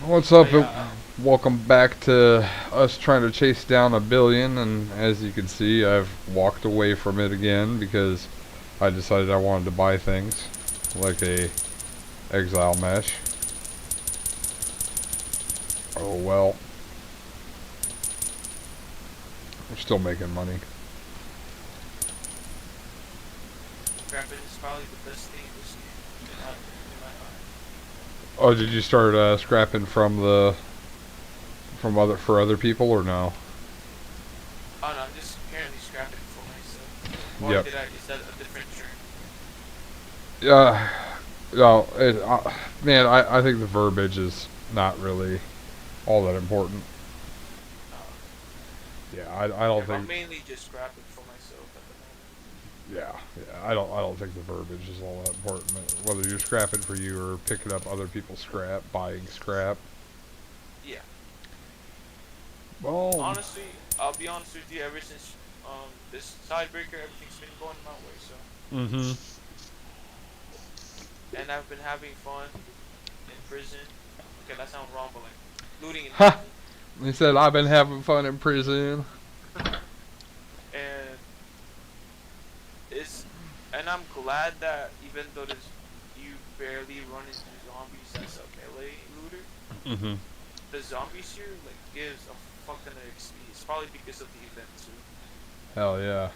What's up? But yeah, Welcome back to us trying to chase down a billion, and as you can see, I've walked away from it again because I decided I wanted to buy things like a exile mesh. Oh well, we're still making money. scrapping is probably the best thing in this game, in my mind. Oh, did you start scrapping from for other people or no? Oh no, I'm just currently scrapping for myself. Or Yep. did I? Is that a different term? Yeah. No. Man, I think the verbiage is not really all that important. Uh, Yeah, I don't yeah, but I'm think. mainly just scrapping for myself at the moment. Yeah. I don't think the verbiage is all that important. Whether you're scrapping for you or picking up other people's scrap, buying scrap. Yeah, Well, honestly, I'll be honest with you. Ever since this sidebreaker, everything's been going my way. So, mm-hmm. and I've been having fun in prison. Okay, that sounds wrong, but like looting in Ha! prison. He said I've been having fun in prison. And it's and I'm glad that even though this you barely run into zombies as a melee looter, Mm-hmm. the zombies here like gives a fucking XP. It's probably because of the event too. Hell yeah.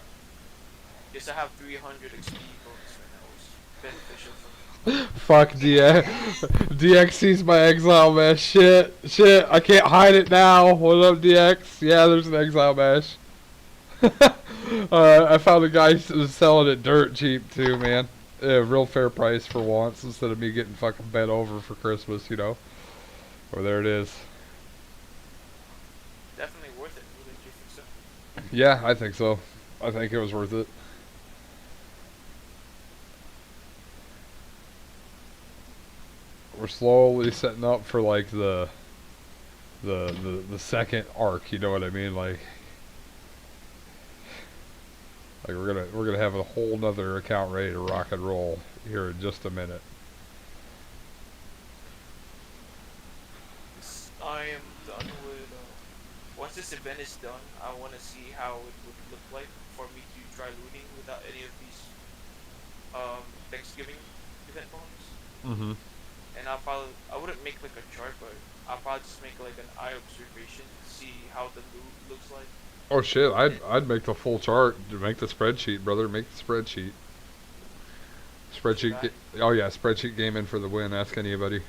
Yes, I have 300 XP bonus right now, which is beneficial for me. Fuck DX. DX sees my exile mesh. Shit. I can't hide it now. What up, DX? Yeah, there's an exile mesh. I found a guy selling it dirt cheap too, man. Real fair price for once instead of me getting fucking bent over for Christmas, you know. Or there it is. Definitely worth it, wouldn't you think so? Yeah, I think so. I think it was worth it. We're slowly setting up for like the second arc. You know what I mean? Like we're gonna have a whole nother account ready to rock and roll here in just a minute. I am done with. Once this event is done, I want to see how it would look like for me to try looting without any of these Thanksgiving event bonus. Mm-hmm. And I wouldn't make like a chart, but I'll probably just make like an eye observation, see how the loot looks like. Oh shit! And I'd make the full chart. Make the spreadsheet, brother. Make the spreadsheet. for that, Oh yeah, spreadsheet gaming for the win. Ask anybody.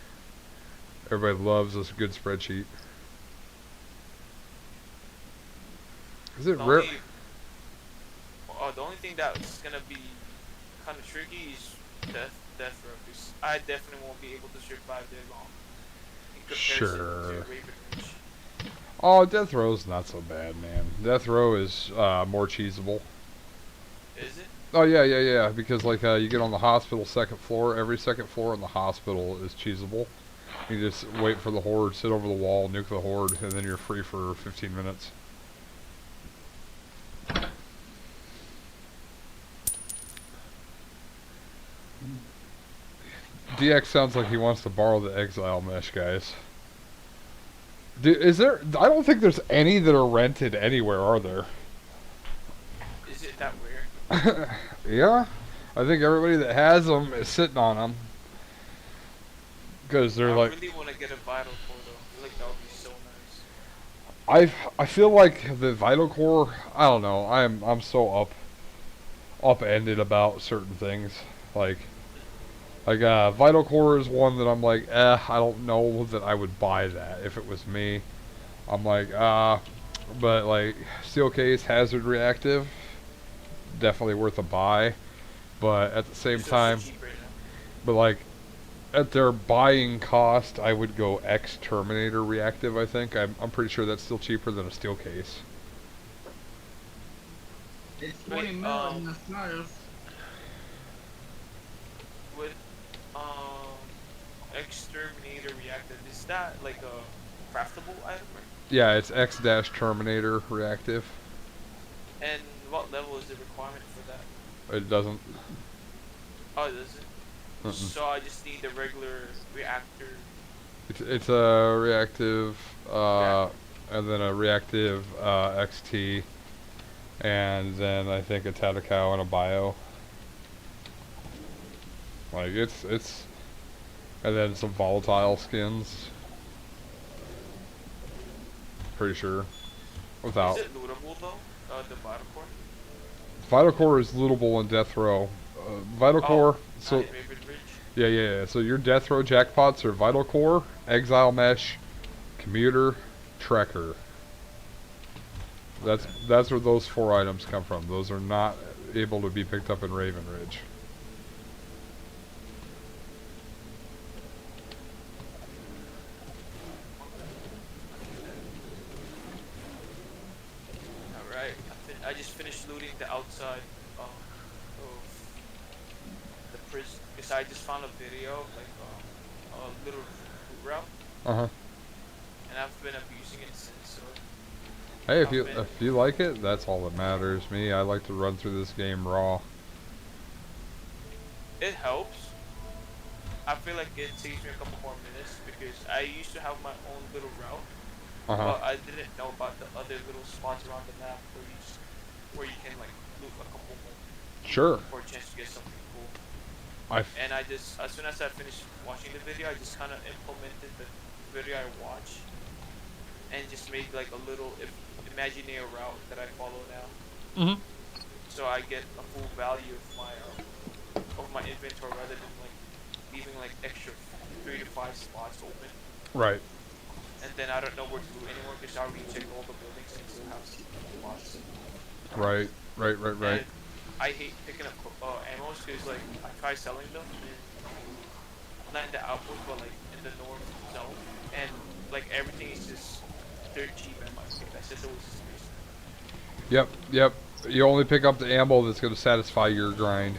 Everybody loves a good spreadsheet. Is it the rare? only thing that's gonna be kind of tricky is death row, 'cause I definitely won't be able to survive there long in comparison to Sure. Raven Ridge. Oh, death row's not so bad, man. Death row is more cheesable. Is it? Oh yeah. Because like you get on the hospital second floor. Every second floor in the hospital is cheesable. You just wait for the horde, sit over the wall, nuke the horde, and then you're free for 15 minutes. DX sounds like he wants to borrow the exile mesh, guys. Is there? I don't think there's any that are rented anywhere, are there? Is it that rare? Yeah, I think everybody that has them is sitting on them because they're I like. really want to get a vital core though. I feel like that would be so nice. I feel like the vital core. I don't know. I'm so upended about certain things. Like vital core is one that I'm like, I don't know that I would buy that if it was me. I'm like, but like steel case hazard reactive, definitely worth a buy. But at the same It's also time, cheap right now. but like at their buying cost, I would go X Terminator reactive. I think I'm pretty sure that's still cheaper than a steel case. It's 20 Wait, mil in the smiles. with exterminator reactive, is that like a craftable item, right? Yeah, it's X dash Terminator reactive. And what level is the requirement for that? It doesn't. Oh, does it? Mm-mm. So I just need the regular reactor It's a reactive, and then a reactive XT, and then I think a Tatacow and a bio. Like it's, and then some volatile skins. Pretty sure. Is Without it lootable though? The Vital Core? Vital Core is lootable in Death Row. Vital Core. So Not in Raven Ridge. yeah. So your Death Row jackpots are Vital Core, Exile Mesh, Commuter, Trekker. That's where those 4 items come from. Those are not able to be picked up in Raven Ridge. Alright, I just finished looting the outside of the prison because I just found a video of like a little route route, Uh huh. and I've been abusing it since. So Hey, I've been if you like it, that's all that matters. Me, I like to run through this game raw. it helps. I feel like it saves me a couple more minutes because I used to have my own little route, Uh huh. but I didn't know about the other little spots around the map where you can like loot a couple more Sure. for a chance to get something cool. I And I just, as soon as I finished watching the video, I just kind of implemented the video I watched and just made like a little imaginary route that I follow now. Mhm. So I get a full value of my inventory rather than like leaving like extra 3 to 5 spots open. Right. And then I don't know where to loot anymore because I already checked all the buildings and still have spots. Right. And I hate picking up ammos because like I try selling them in not in the outpost but like in the north zone, and like everything is just dirt cheap at my pick. That's just always just Yep. You only pick up the ammo that's going to satisfy your grind.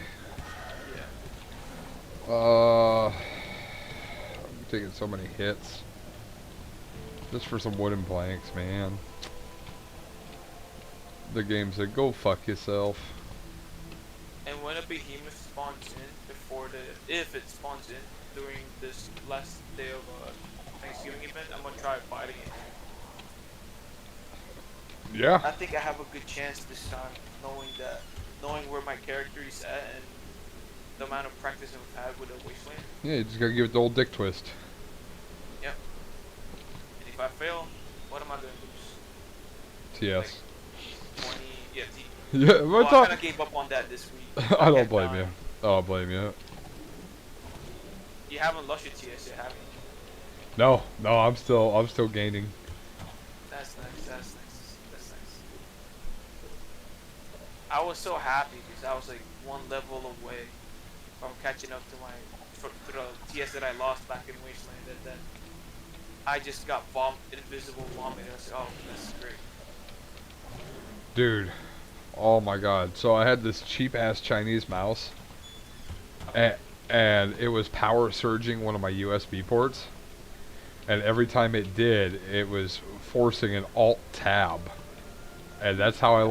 yeah. I'm taking so many hits. Just for some wooden planks, man. The game said, go fuck yourself. And when a behemoth spawns in if it spawns in during this last day of Thanksgiving event, I'm gonna try fighting it. Yeah. I think I have a good chance this time, knowing where my character is at and the amount of practice I've had with a wasteland. Yeah, you just gotta give it the old dick twist. Yep. And if I fail, what am I gonna lose? TS. Like 20, yeah, Yeah, well, what's I up? kind of gave up on that this week. I don't kept blame dying. you. I don't blame you. You haven't lost your TS yet, have you? No, I'm still gaining. That's nice. That's nice. I was so happy because I was like one level away from catching up to to the TS that I lost back in Wasteland, and then I just got invisible vomit. I was like, oh, that's great. Dude. Oh my god. So I had this cheap ass Chinese mouse. Okay. And it was power surging one of my USB ports. And every time it did, it was forcing an alt tab. And that's how I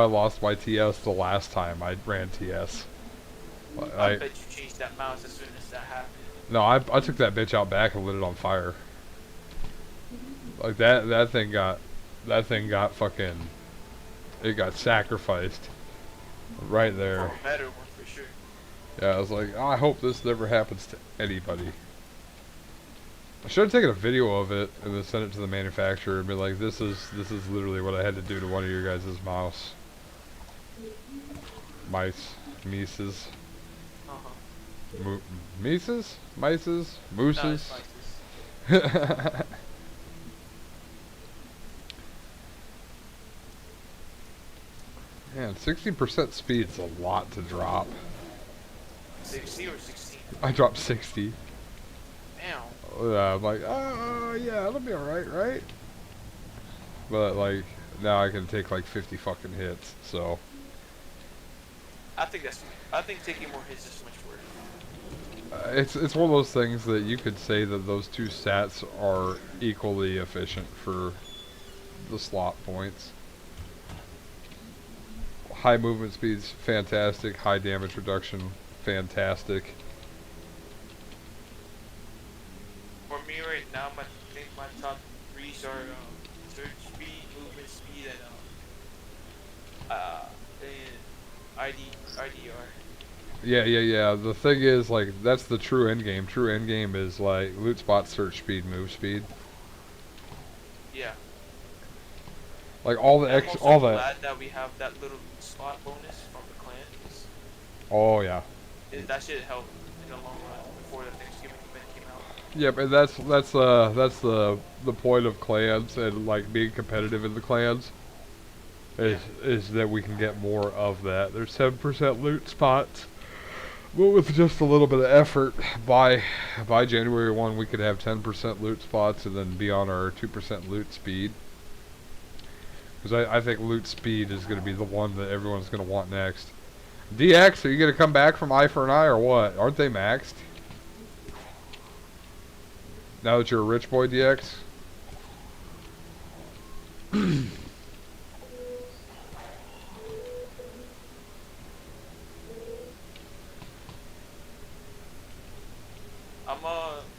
lost my TS the last time I ran TS. I bet you changed that mouse as soon as that happened. No, I took that bitch out back and lit it on fire. Like that thing got fucking, it got sacrificed right there. For a better one, for sure. Yeah, I was like, oh, I hope this never happens to anybody. I should have taken a video of it and then sent it to the manufacturer and be like, this is literally what I had to do to one of your guys' mices. Uh-huh. Mices? Mices? Mooses? Nice. Man, 60% speed's a lot to drop. 60 or 16? I dropped 60. Damn. I'm like, yeah, that'll be alright, right? But, like, now I can take, like, 50 fucking hits, so. I think taking more hits is much worse. It's one of those things that you could say that those two stats are equally efficient for the slot points. High movement speed's fantastic, high damage reduction, fantastic. For me right now my think my top threes are search speed, movement speed, and IDR. Yeah. The thing is, like, that's the true end game. True end game is like loot spot, search speed, move speed. Yeah, Like all the and I'm X, also all the. glad that we have that little loot spot bonus from the clan because Oh yeah. that should help in the long run before the Thanksgiving event came out. Yep, and that's the point of clans and like being competitive in the clans Yeah, is that we can get more of that. There's 7% loot spots, but with just a little bit of effort, by January 1 we could have 10% loot spots and then be on our 2% loot speed. Because I think loot speed is going to be the one that everyone's going to want next. DX, are you going to come back from Eye for an Eye or what? Aren't they maxed? Now that you're a rich boy, DX?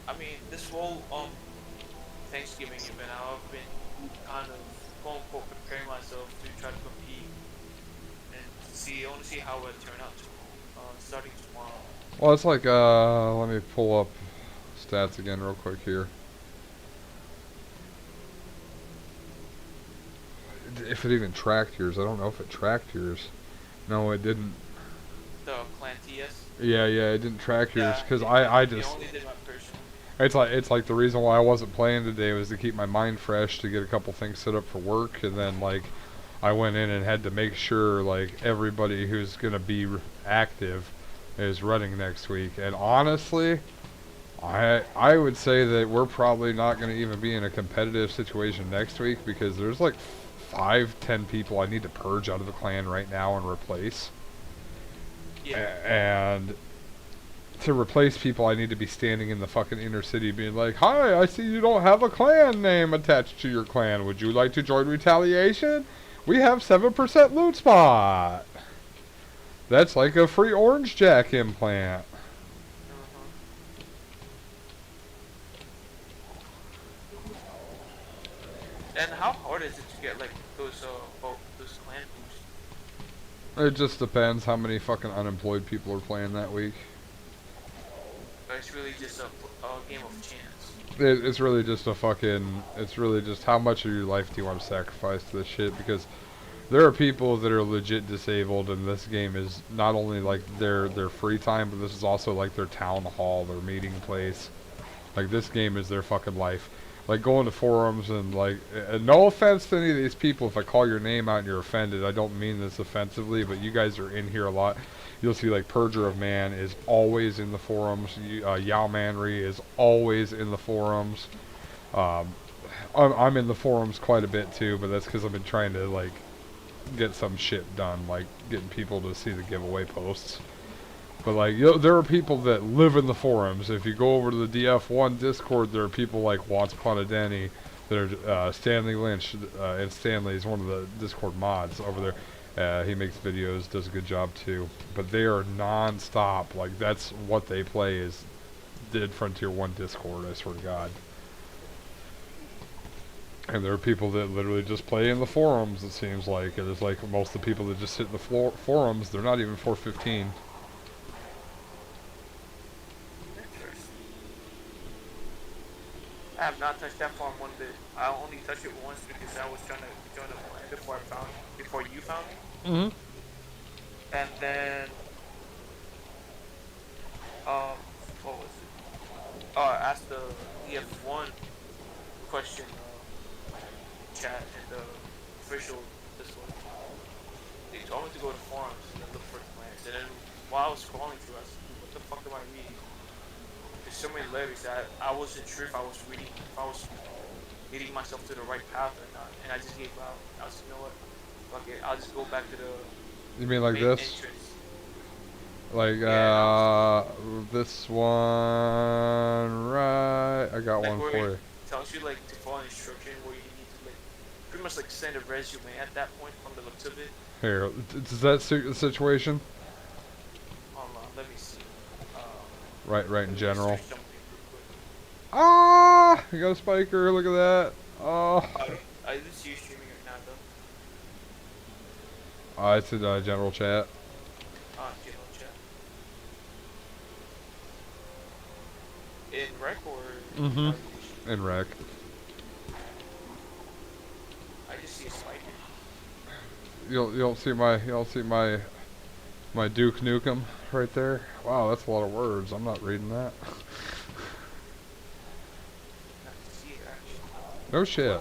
I mean, this whole Thanksgiving event, I've been kind of quote unquote preparing myself to try to compete and see. I want to see how it turn out. Starting tomorrow. Well, it's like, let me pull up stats again real quick here. If it even tracked yours, I don't know if it tracked yours. No, it didn't. The clan TS. Yeah, it didn't track yours Yeah, because I it just only did my personal. it's like the reason why I wasn't playing today was to keep my mind fresh to get a couple things set up for work, and then like I went in and had to make sure like everybody who's gonna be active is running next week. And honestly, I would say that we're probably not gonna even be in a competitive situation next week because there's like 5, 10 people I need to purge out of the clan right now and replace. Yeah. And to replace people, I need to be standing in the fucking inner city being like, "Hi, I see you don't have a clan name attached to your clan. Would you like to join Retaliation? We have 7% loot spot." That's like a free Orange Jack implant. Uh-huh. And how hard is it to get like those clan boosts? It just depends how many fucking unemployed people are playing that week. Or it's really just a game of chance. It's really just a fucking. It's really just how much of your life do you want to sacrifice to this shit? Because there are people that are legit disabled, and this game is not only like their free time, but this is also like their town hall, their meeting place. Like this game is their fucking life. Like going to forums and like, no offense to any of these people. If I call your name out and you're offended, I don't mean this offensively, but you guys are in here a lot. You'll see like Purger of Man is always in the forums. Yao Manry is always in the forums. Um, I'm in the forums quite a bit too, but that's because I've been trying to like get some shit done, like getting people to see the giveaway posts. But like, there are people that live in the forums. If you go over to the DF1 Discord, there are people like Watts Ponadeni, that are Stanley Lynch, and Stanley is one of the Discord mods over there. He makes videos, does a good job too. But they are non-stop. Like that's what they play is Dead Frontier 1 Discord. I swear to God. And there are people that literally just play in the forums. It seems like, and it's like most of the people that just sit in the forums, they're not even 415. I have not touched that farm one bit. I only touched it once because I was trying to join a clan before you found me. Mm-hmm. And then um what was it? I asked the EF1 question chat in the official Discord. They told me to go to forums and then look for clans. And then while I was scrolling through, I was like, what the fuck am I reading? There's so many lyrics that I wasn't sure if I was leading myself to the right path or not. And I just gave up. I was like, you know what? Fuck it. I'll just go back to the You mean like main this? entrance. Like, Yeah, this one, right? I got like one where for it you. tells you like to follow instruction where you need to like pretty much like send a resume at that point from the looks of it. Here, does that suit the situation? Hold on, let me see. Right Let in me just general. search something real quick. Ah, you got a spiker. Look at that. Oh, I didn't see you streaming right now though. it's in general chat. General chat. In rec or Mm-hmm. navigation? In rec. I just see a spiker. You'll see my Duke Nukem right there. Wow, that's a lot of words. I'm not reading that. Not to see it actually. No shit.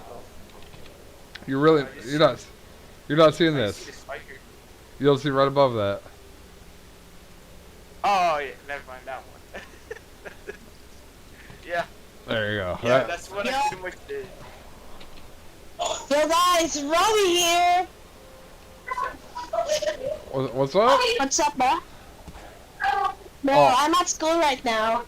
You No, really I just you're see, not seeing I see this. the spiker. You'll see right above that. Oh yeah, never mind that one. Yeah, There you go. yeah, that's what I pretty much did. Yo guys, Robbie here! What's up? What's up, bro? Bro, Oh. I'm at school right now.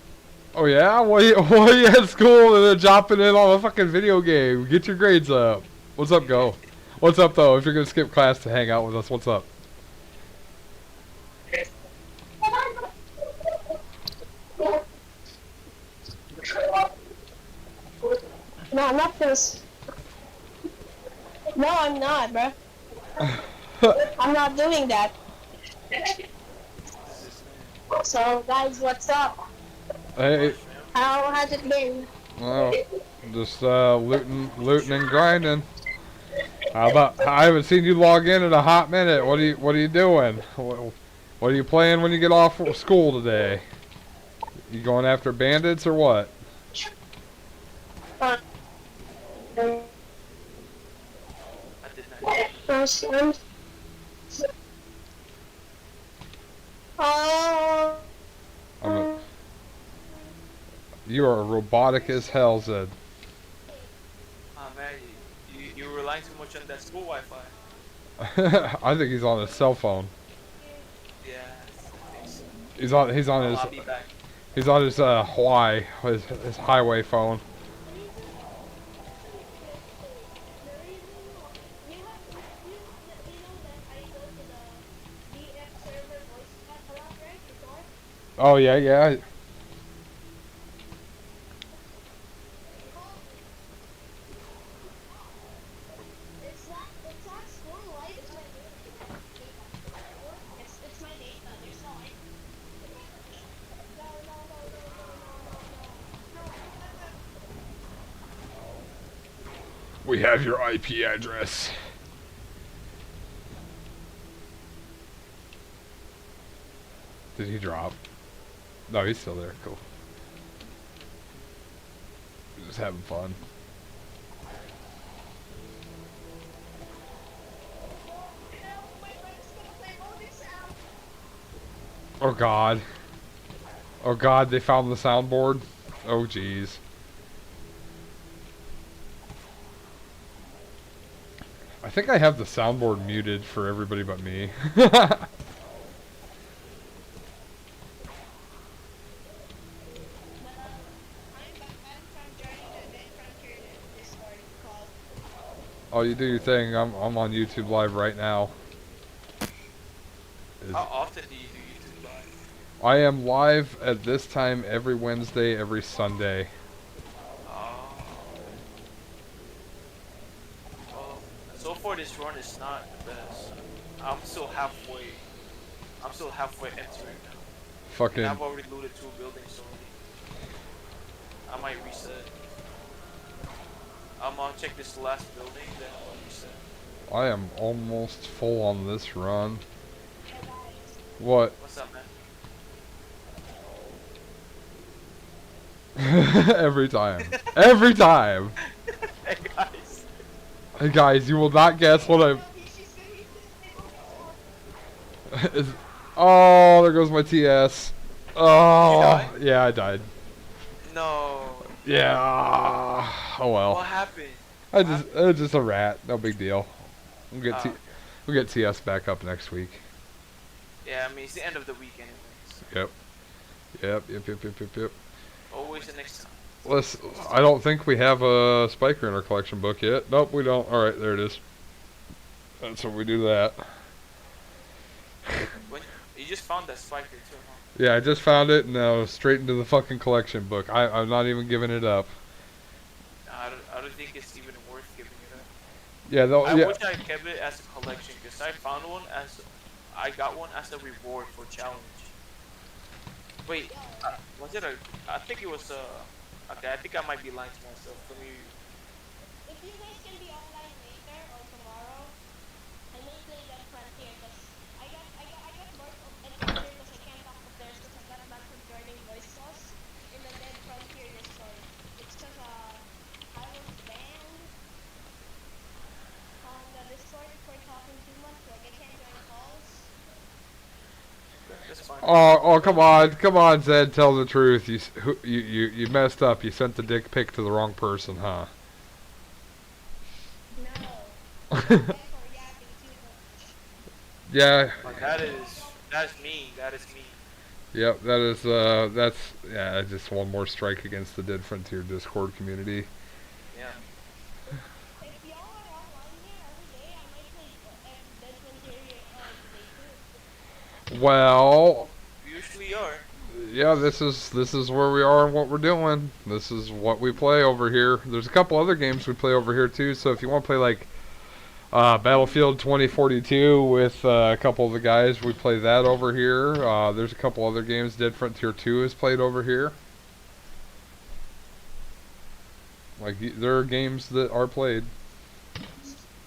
Oh yeah? What are you at school and then dropping in on a fucking video game? Get your grades up. What's up, go? What's up though? If you're gonna skip class to hang out with us, what's up? No, not this. No, I'm not, bro. I'm not doing that. So, guys, what's up? Hey, How has it been? well, just looting and grinding. How about? I haven't seen you log in a hot minute. What are you doing? What are you playing when you get off school today? You going after bandits or what? Uh, I did not. Oh. You are robotic as hell, Zed. Oh man, you relying too much on that school Wi-Fi. I think he's on his cell phone. Yeah, I think so. He's on I'll be back. his Hawaii, his highway phone. Oh yeah, yeah. We have your IP address. Did he drop? No, he's still there. Cool. Just having fun. Oh god. Oh god, they found the soundboard. Oh jeez. I think I have the soundboard muted for everybody but me. Oh, you do your thing. I'm on YouTube Live right now. How often do you do YouTube live? I am live at this time every Wednesday, every Sunday. Oh. Well, so far this run is not the best. I'm still halfway. I'm still halfway empty right now. Fucking. And I've already looted 2 buildings already. I might reset. I'm gonna check this last building, then I'll reset. I am almost full on this run. What? What's up, man? Every time. Every time. Hey guys. Hey guys, you will not guess what I'm. Oh, there goes my TS. Oh, yeah, I died. No. Yeah. Oh well. What happened? It's just a rat. No big deal. We'll get Oh. we'll get TS back up next week. Yeah, I mean it's the end of the week anyways. Yep. Always the next time. I don't think we have a spiker in our collection book yet. Nope, we don't. All right, there it is. That's when we do that. When you just found that spiker too, huh? Yeah, I just found it and now straight into the fucking collection book. I'm not even giving it up. I don't think it's even worth giving it up. Yeah, though. I Yeah. wish I kept it as a collection because I found one as I got one as a reward for challenge. Wait, was it a? I think it was a. Okay, I think I might be lying to myself. Let me. If you guys can be online later or tomorrow, I may play that Frontier because I got bored of Adventure because I can't talk to players because I got banned from joining voice calls in the Dead Frontier Discord. It's because I was banned on the Discord for talking too much. Like I can't join calls. That's fine. Oh, come on, Zed. Tell the truth. You messed up. You sent the dick pic to the wrong person, huh? No, I got banned for yapping too much. Yeah. That's mean. That is mean. Yep. That's yeah. Just one more strike against the Dead Frontier Discord community. Yeah. If y'all are online here every day, I might play Dead Frontier today too. Well, We usually are. yeah. This is where we are and what we're doing. This is what we play over here. There's a couple other games we play over here too. So if you want to play like Battlefield 2042 with a couple of the guys, we play that over here. There's a couple other games. Dead Frontier 2 is played over here. Like there are games that are played.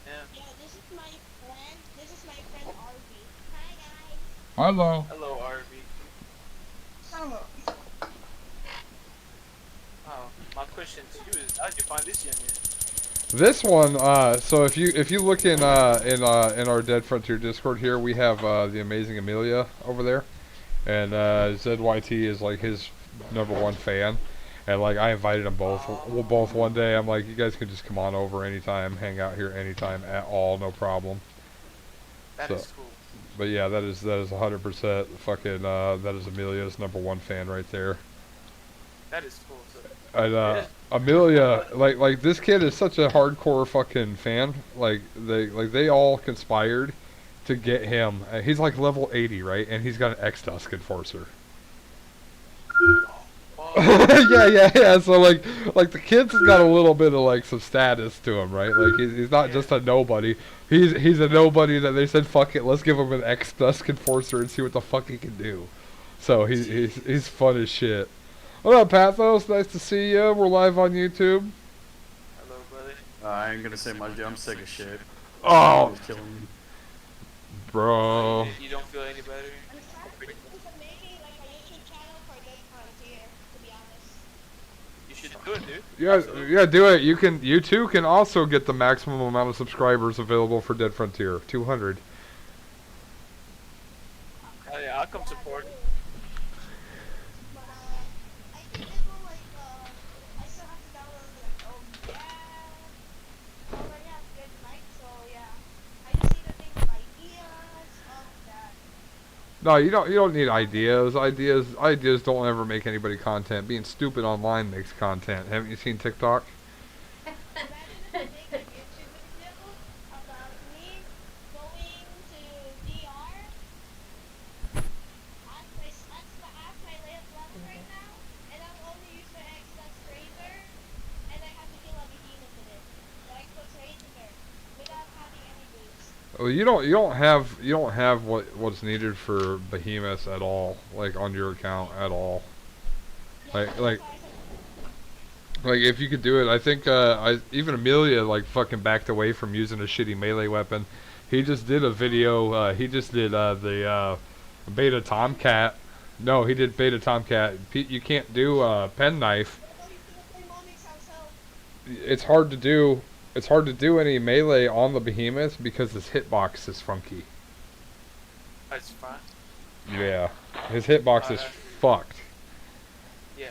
Yeah. Yeah, this is my friend. This is my friend Arby. Hi guys. Hello. Hello, RV. Hello. My question to you is, how'd you find this young man? This one, so if you look in our Dead Frontier Discord here, we have the amazing Amelia over there, and ZYT is like his #1 fan, and like I invited them both one day. I'm like, you guys can just come on over anytime, hang out here anytime at all, no problem. That So, is cool. but yeah, that is 100% fucking that is Amelia's #1 fan right there. That is cool. So, And yeah, Amelia, like this kid is such a hardcore fucking fan. Like they all conspired to get him. He's like level 80, right? And he's got an X-Dusk Enforcer. Yeah. So like the kid's got a little bit of like some status to him, right? Like he's not just a nobody. He's a nobody that they said fuck it, let's give him an X-Dusk Enforcer and see what the fuck he can do. So he's fun as shit. What up, Pathos? Nice to see you. We're live on YouTube. hello, brother. I ain't gonna say much. I'm sick of shit. Oh, It's killing me. bro. You don't feel any better? I'm starting to making like a YouTube channel for Dead Frontier, to be honest. You should do it, dude. Yeah, do it. You too can also get the maximum amount of subscribers available for Dead Frontier, 200. Hell yeah, I'll come support. But I think it will like I still have to download like I already have good mic, so yeah. I just need to think of ideas of that. No, you don't need ideas. Ideas don't ever make anybody content. Being stupid online makes content. Haven't you seen TikTok? Imagine if I make a YouTube video about me going to DR at my latest level right now, and I'll only use my Xbox Razor, and I have to kill a behemoth in it. The Xbox Razor without having any boost. Well, you don't have what's needed for behemoths at all, like on your account at all. Like if you could do it, I think even Amelia like fucking backed away from using a shitty melee weapon. He just did a video. He just did the beta Tomcat. No, he did beta Tomcat. You can't do penknife. It's hard to do. It's hard to do any melee on the behemoth because his hitbox is funky. That's fine. Yeah, his hitbox is fucked. Yeah.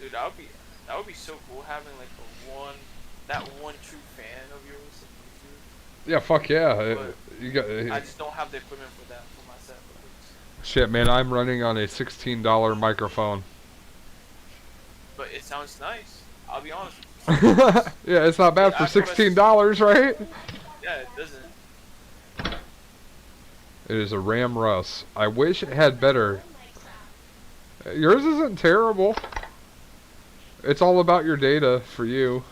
Dude, that would be so cool having like that one true fan of yours on YouTube. Yeah, fuck yeah. But You got. I just don't have the equipment for that for myself. Shit, man, I'm running on a $16 microphone. But it sounds nice. I'll be honest. Yeah, it's not bad for $16, right? Yeah, it doesn't. It is a Ram Russ. I wish it had better. Phone mic sound. Yours isn't terrible. It's all about your data for you.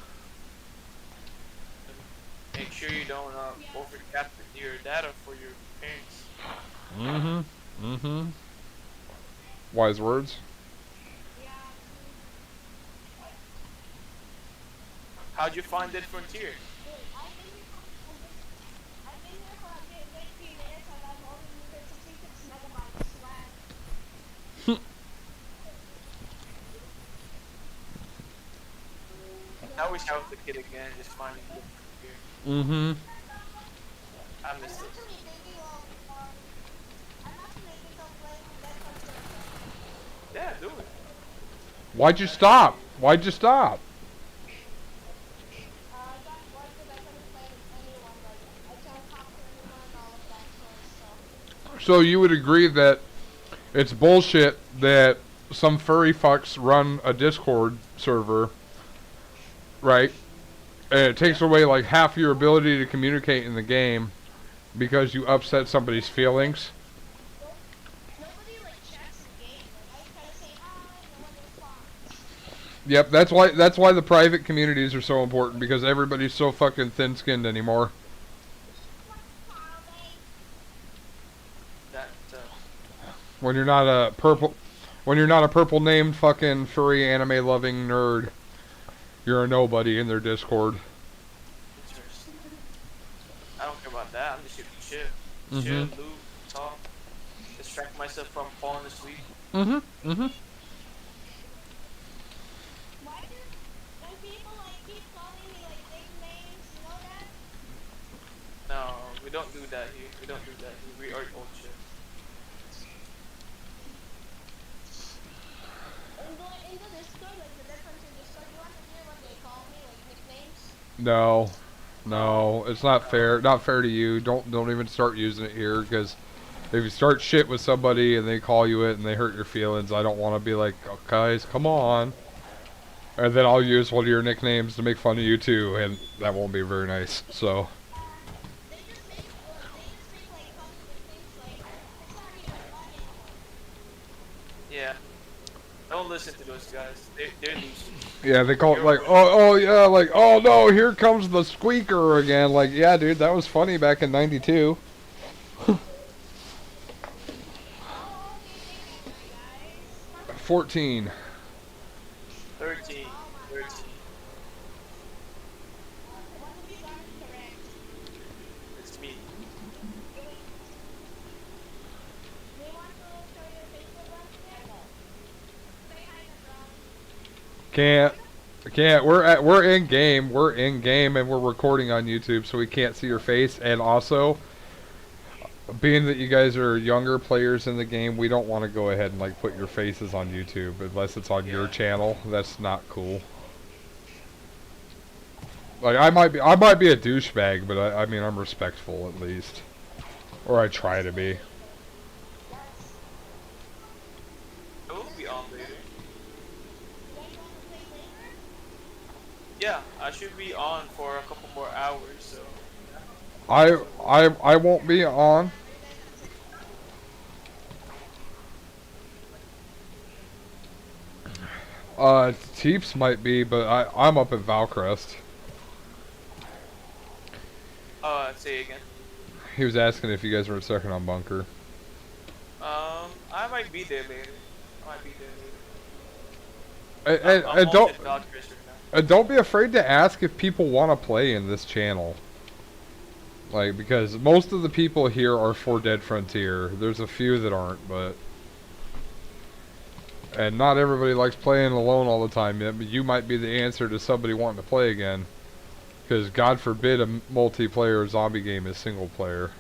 Make sure you don't overcap your data for your parents. Mm-hmm. Mm-hmm. Wise words. Yeah. How'd you find that frontier? Dude, I've been here for a good 3 minutes and I've only looted 66 megabytes swag. I wish I was a kid again, just finding the frontier. Mm-hmm. I I'm miss those actually days. thinking of playing Dead Frontier again. Yeah, do it. Why'd you stop? Why'd you stop? I got bored because I couldn't play with anyone. Like I can't talk to anyone and all of that sort of stuff. So you would agree that it's bullshit that some furry fucks run a Discord server, right? And it takes away like half your ability to communicate in the game because you upset somebody's feelings. Nobody like checks the game. Like I try to say hi, no one responds. Yep, that's why the private communities are so important because everybody's so fucking thin-skinned anymore. That When you're not a purple named fucking furry anime loving nerd, you're a nobody in their Discord. interesting. I don't care about that. I'm just here to chill. Chill, Mhm. loot, talk, distract myself from falling asleep. Mhm. Mhm. Why do when people like keep calling me like nicknames? You know that? No, we don't do that here. We don't do that here. We are old shit. In the Discord, like the Dead Frontier Discord, you want to hear what they call me, like nicknames? No. No, it's not fair. Not fair to you. Don't even start using it here because if you start shit with somebody and they call you it and they hurt your feelings, I don't want to be like, oh, guys, come on. And then I'll use one of your nicknames to make fun of you too, and that won't be very nice. So, They just make like fun of the things like it's not even funny. Yeah. Don't listen to those guys. They're losers. yeah, they call it You're a like, winner. oh yeah, like, oh no, here comes the squeaker again. Like, yeah, dude, that was funny back in '92. How old do you think I am, guys? 14. 13. Oh my god. 13. One of you got it correct. It's me. Do you want to show your Facebook once again? No. Say hi to Brown. Can't. Can't. We're in game. We're in game, and we're recording on YouTube, so we can't see your face. And also, being that you guys are younger players in the game, we don't want to go ahead and like put your faces on YouTube unless it's on your Yeah. channel. That's not cool. Like I might be a douchebag, but I mean I'm respectful at least, or I try to be. I will be on later. You guys want to play later? Yeah, I should be on for a couple more hours, so yeah. I won't be on. Are you guys at 6 o'clock? Teeps might be, but I'm up at Valcrest. Say again. He was asking if you guys were second on bunker. I might be there later. I might be there later. And, I'm, and, I'm and on don't the Valkyries right now. and don't be afraid to ask if people want to play in this channel. Like because most of the people here are for Dead Frontier. There's a few that aren't, but and not everybody likes playing alone all the time. Yet, but you might be the answer to somebody wanting to play again. Because God forbid a multiplayer zombie game is single player.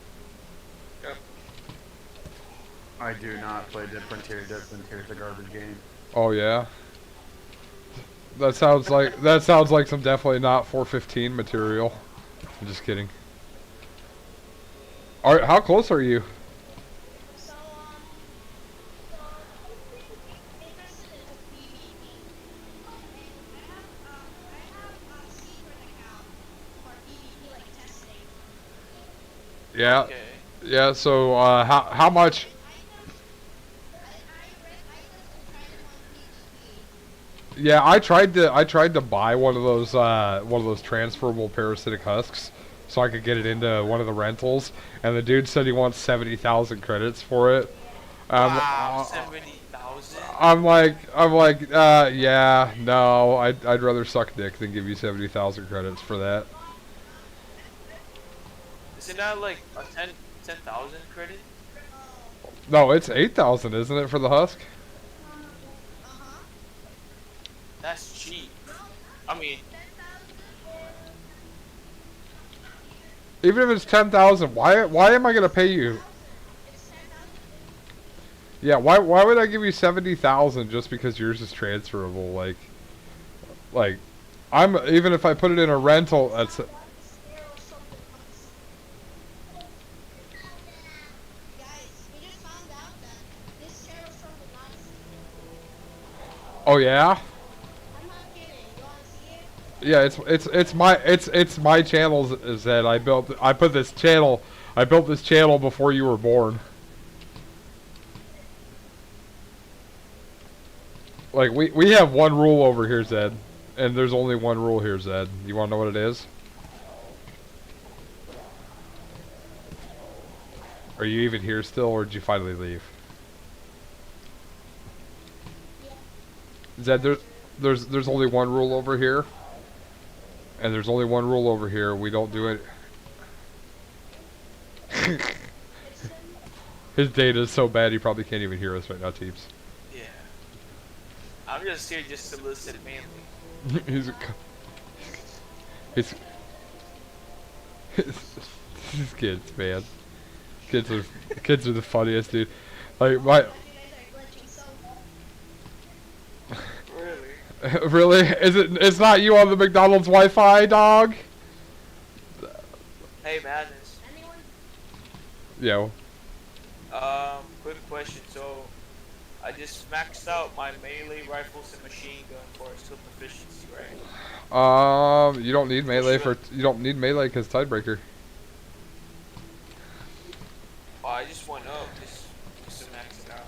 Yep. I do not play Dead Frontier. Dead Frontier is a garbage game. Oh yeah. That sounds like some definitely not 415 material. I'm just kidding. Alright, how close are you? So, anything interested in the PvP? And I have a secret account for PvP, like testing. Yeah. Okay. Yeah. So how much? I read items and tried them on PvP. Yeah, I tried to buy one of those transferable parasitic husks so I could get it into one of the rentals, and the dude said he wants 70,000 credits for it. Wow, 70,000. Yeah, no, I'd rather suck dick than give you 70,000 credits for that. Isn't that like a 10,000 credit? No, it's 8,000, isn't it, for the husk? Uh-huh. That's cheap. No, I mean, it's 10,000. Even if it's 10,000, why am I gonna pay you? 10,000. It's 10,000. Yeah, why would I give you 70,000 just because yours is transferable? Like, I'm even if I put it in a rental, that's What's arrows from the nuts? Guys, we just found out that this arrows from the nuts. oh yeah. I'm not kidding. You wanna see it? Yeah, it's my channel that I built this channel before you were born. Like we have one rule over here, Zed, and there's only one rule here, Zed. You want to know what it is? Are you even here still, or did you finally leave? Zed, there's only one rule over here, and there's only one rule over here. We don't do it. It's the His data is so bad he probably can't even hear us right now, Teeps. yeah. I'm just here just to listen mainly. he's a, he's these kids, man. Kids are kids are the funniest, dude. Like my you guys are glitching so bad. Really? really? Is it? It's not you on the McDonald's Wi-Fi, dog. Hey, Madness. Anyone? Yo. Quick question. So, I just maxed out my melee rifles and machine gun for skill proficiency, right? You don't need melee because tiebreaker. Oh, I just went up just to max it out.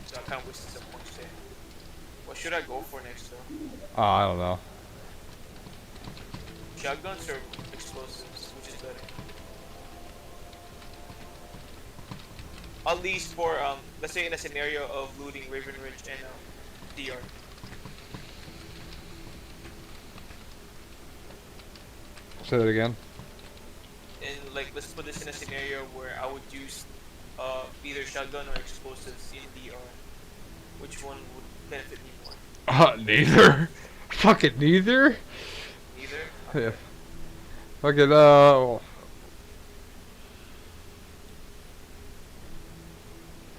So I kind of wasted some points there. What should I go for next though? I don't know. Shotguns or explosives, which is better? At least for let's say in a scenario of looting Raven Ridge and DR. Say that again. And like let's put this in a scenario where I would use either shotgun or explosives in DR. Which one would benefit me more? Neither. Fucking neither. Neither? Yeah. Okay. Fucking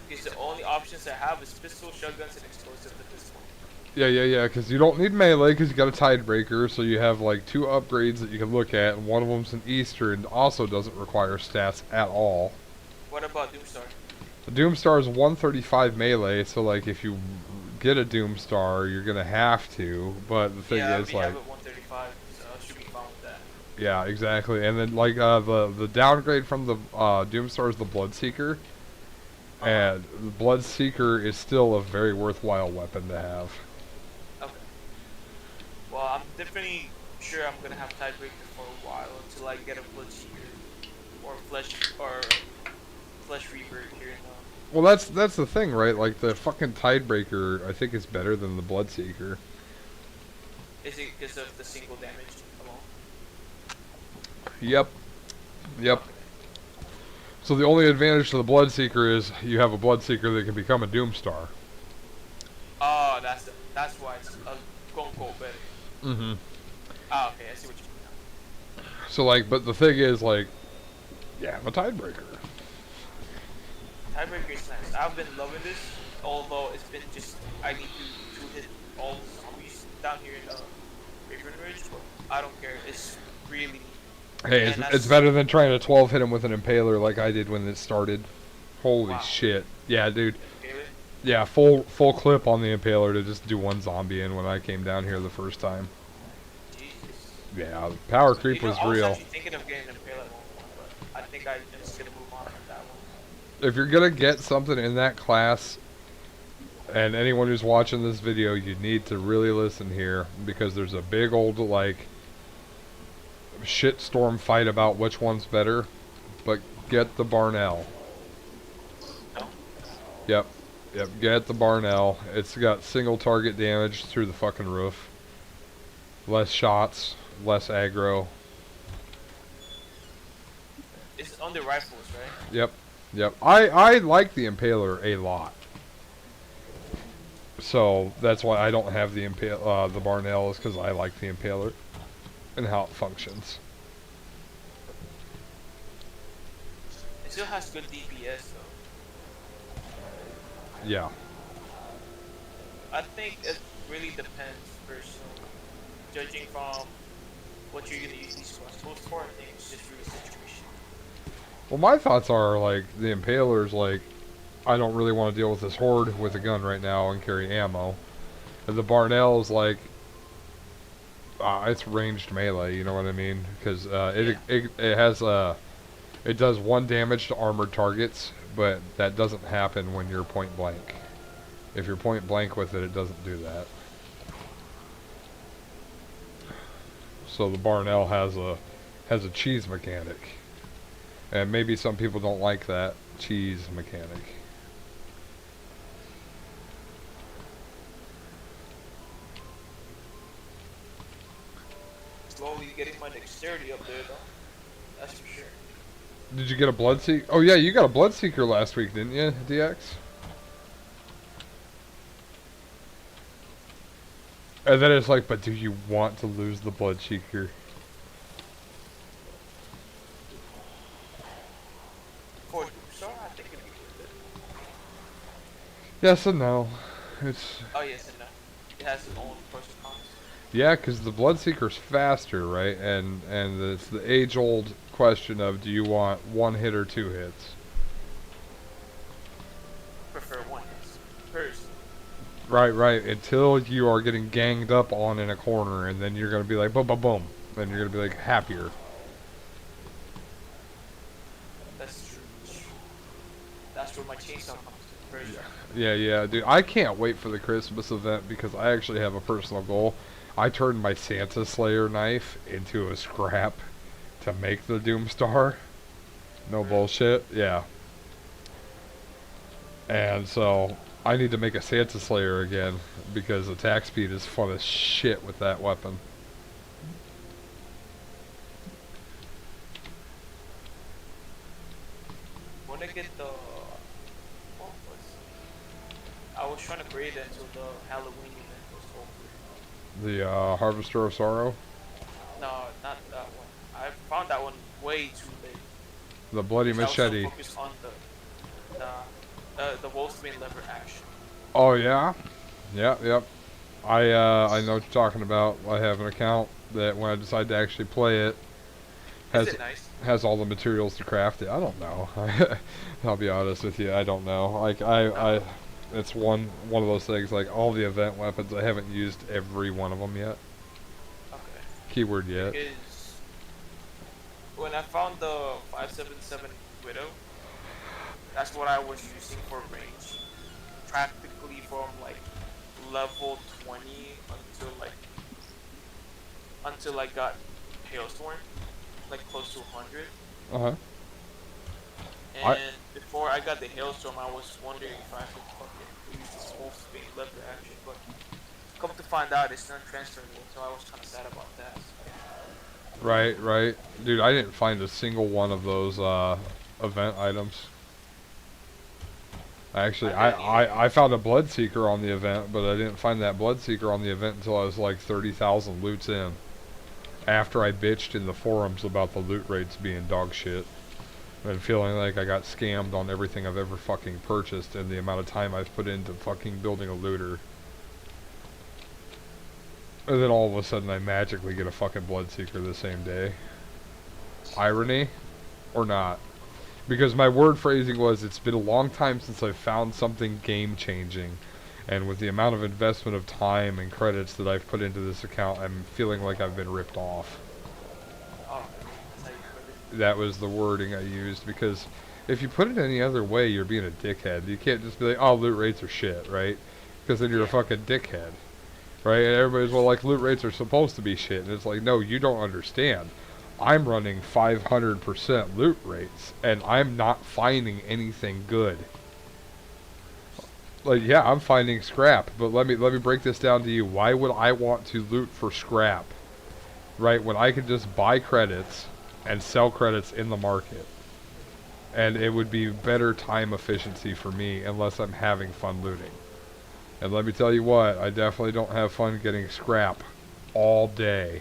Because the only options I have is pistol, shotguns, and explosives at this point. Yeah. Because you don't need melee because you got a tiebreaker, so you have like two upgrades that you can look at, and one of them's an Easter and also doesn't require stats at all. What about Doomstar? The Doomstar is 135 melee, so like if you get a Doomstar, you're gonna have to. But the thing Yeah, is, we like, have it 135, so I should be fine with that. yeah, exactly. And then like the downgrade from the Doomstar is the Bloodseeker, and the Bloodseeker is still a very worthwhile weapon to have. Okay. Well, I'm definitely sure I'm gonna have tiebreaker for a while until I get a Bloodseeker or Flesh Reaver here in Well, that's the thing, right? Like the fucking Tidebreaker, I think is better than the Bloodseeker. Is it because of the single damage alone? Yep. So the only advantage to the Bloodseeker is you have a Bloodseeker that can become a Doomstar. Oh, that's why it's a quote unquote better. Mm-hmm. Ah, okay, I see what you mean now. So like, but the thing is, like, yeah, I'm a Tidebreaker. Tiebreaker is nice. I've been loving this, although it's been just I need to hit all the zombies down here in Raven Ridge, but I don't care. It's really Hey, and it's better than trying to 12 hit him with an Impaler like I did when it started. Holy Wow. shit. Yeah, dude. Impaler. Yeah, full clip on the Impaler to just do one zombie in when I came down here the first time. Jesus. Yeah, power creep was I was real. actually thinking of getting an Impaler at one point, but I think I'm just gonna move on from that. If you're gonna get something in that class, and anyone who's watching this video, you need to really listen here because there's a big old like shitstorm fight about which one's better. But get the Barnell. No. Yep. Yep, get the Barnell. It's got single target damage through the fucking roof. Less shots, less aggro. It's on the rifles, right? Yep. Yep. I like the Impaler a lot. So that's why I don't have the the Barnell, is because I like the Impaler and how it functions. It still has good DPS though. Yeah. I think it really depends personally. Judging from what you're gonna use these crossbows for, I think it's just really situation. Well, my thoughts are like the Impaler's like, I don't really want to deal with this horde with a gun right now and carry ammo. And the Barnell's like, it's ranged melee. You know what I mean? Because it has it does 1 damage to armored targets, but that doesn't happen when you're point blank. If you're point blank with it, it doesn't do that. So the Barnell has a cheese mechanic, and maybe some people don't like that cheese mechanic. Slowly getting my dexterity up there though. That's for sure. Did you get a Bloodseeker? Oh yeah, you got a Bloodseeker last week, didn't you, DX? And then it's like, but do you want to lose the Bloodseeker? For Doomstar, I think it'd be worth it. Yes and no. It's Oh yes and no. It has its own pros and cons. yeah, because the Bloodseeker's faster, right? And it's the age-old question of, do you want 1 hit or 2 hits? Prefer one hits. Personally. Right. Until you are getting ganged up on in a corner, and then you're gonna be like, boom, boom, boom. Then you're gonna be like happier. That's true. That's where my chainsaw comes in. Personally. Yeah, dude. I can't wait for the Christmas event because I actually have a personal goal. I turned my Santa Slayer knife into a scrap to make the Doomstar. No bullshit. Yeah. And so I need to make a Santa Slayer again because attack speed is fun as shit with that weapon. When I get the I was trying to grade it until the Halloween event was over. The Harvester of Sorrow. No, not that one. I found that one way too late. The Bloody I was so Machete. focused on the Wolfsbane lever action. Oh yeah? Yep. I know what you're talking about. I have an account that when I decide to actually play it Is it nice? has all the materials to craft it. I don't know. I'll be honest with you, I don't know. Like I it's one of those things, like all the event weapons, I haven't used every one of them yet. Okay. Keyword yet. Because when I found the 577 Widow, that's what I was using for range. Practically from like level 20 until I got Hailstorm, like close to 100. Uh-huh. And before I got the Hailstorm, I was wondering if I could fucking use this Wolfsbane lever action, but come to find out it's not transferable, so I was kind of sad about that. Right. Dude, I didn't find a single one of those event items. Actually, I found a Bloodseeker on the event, but I didn't find that Bloodseeker on the event until I was like 30,000 loots in. After I bitched in the forums about the loot rates being dog shit. And feeling like I got scammed on everything I've ever fucking purchased and the amount of time I've put into fucking building a looter. And then all of a sudden I magically get a fucking Bloodseeker the same day. Irony? Or not? Because my word phrasing was, it's been a long time since I've found something game-changing. And with the amount of investment of time and credits that I've put into this account, I'm feeling like I've been ripped off. Oh, that's how you put it. That was the wording I used, because if you put it any other way, you're being a dickhead. You can't just be like, oh, loot rates are shit, right? Because then you're a Yeah. fucking dickhead, right? And everybody's well, like, loot rates are supposed to be shit, and it's like, no, you don't understand. I'm running 500% loot rates, and I'm not finding anything good. Like, yeah, I'm finding scrap, but let me break this down to you. Why would I want to loot for scrap, right? When I could just buy credits and sell credits in the market, and it would be better time efficiency for me unless I'm having fun looting. And let me tell you what, I definitely don't have fun getting scrap all day.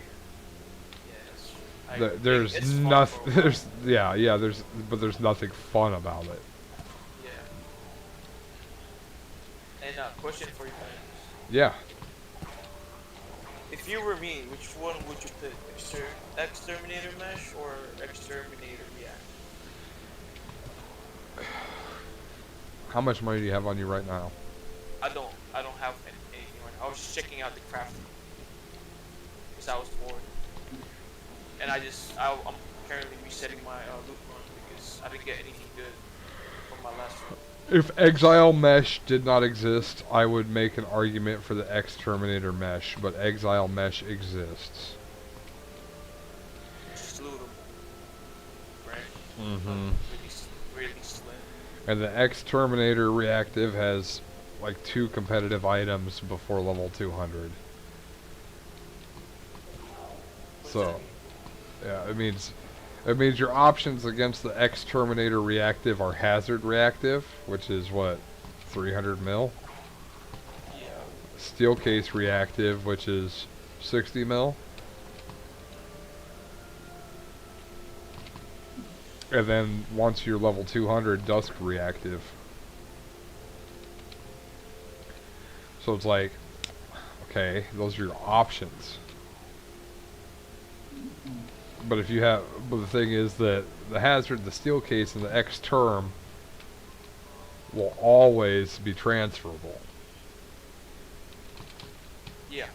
Yeah, that's true. I There's it's fun for a nothing. while. There's nothing fun about it. Yeah. And question for you guys: Yeah. if you were me, which one would you pick? Exterminator Mesh or Exterminator React? How much money do you have on you right now? I don't have anything right now. I was just checking out the crafting because I was bored, and I'm currently resetting my loot run because I didn't get anything good from my last run. If Exile Mesh did not exist, I would make an argument for the Exterminator Mesh, but Exile Mesh exists. Just lootable, right? But Mm-hmm. really slim. And the Exterminator Reactive has like 2 competitive items before level 200. What does that So, mean? yeah, it means your options against the Exterminator Reactive are Hazard Reactive, which is what, 300 mil? Yeah. Steel Case Reactive, which is 60 mil. And then once you're level 200, Dusk Reactive. So it's like, okay, those are your options. But the thing is that the Hazard, the Steel Case, and the X Term will always be transferable. Yeah.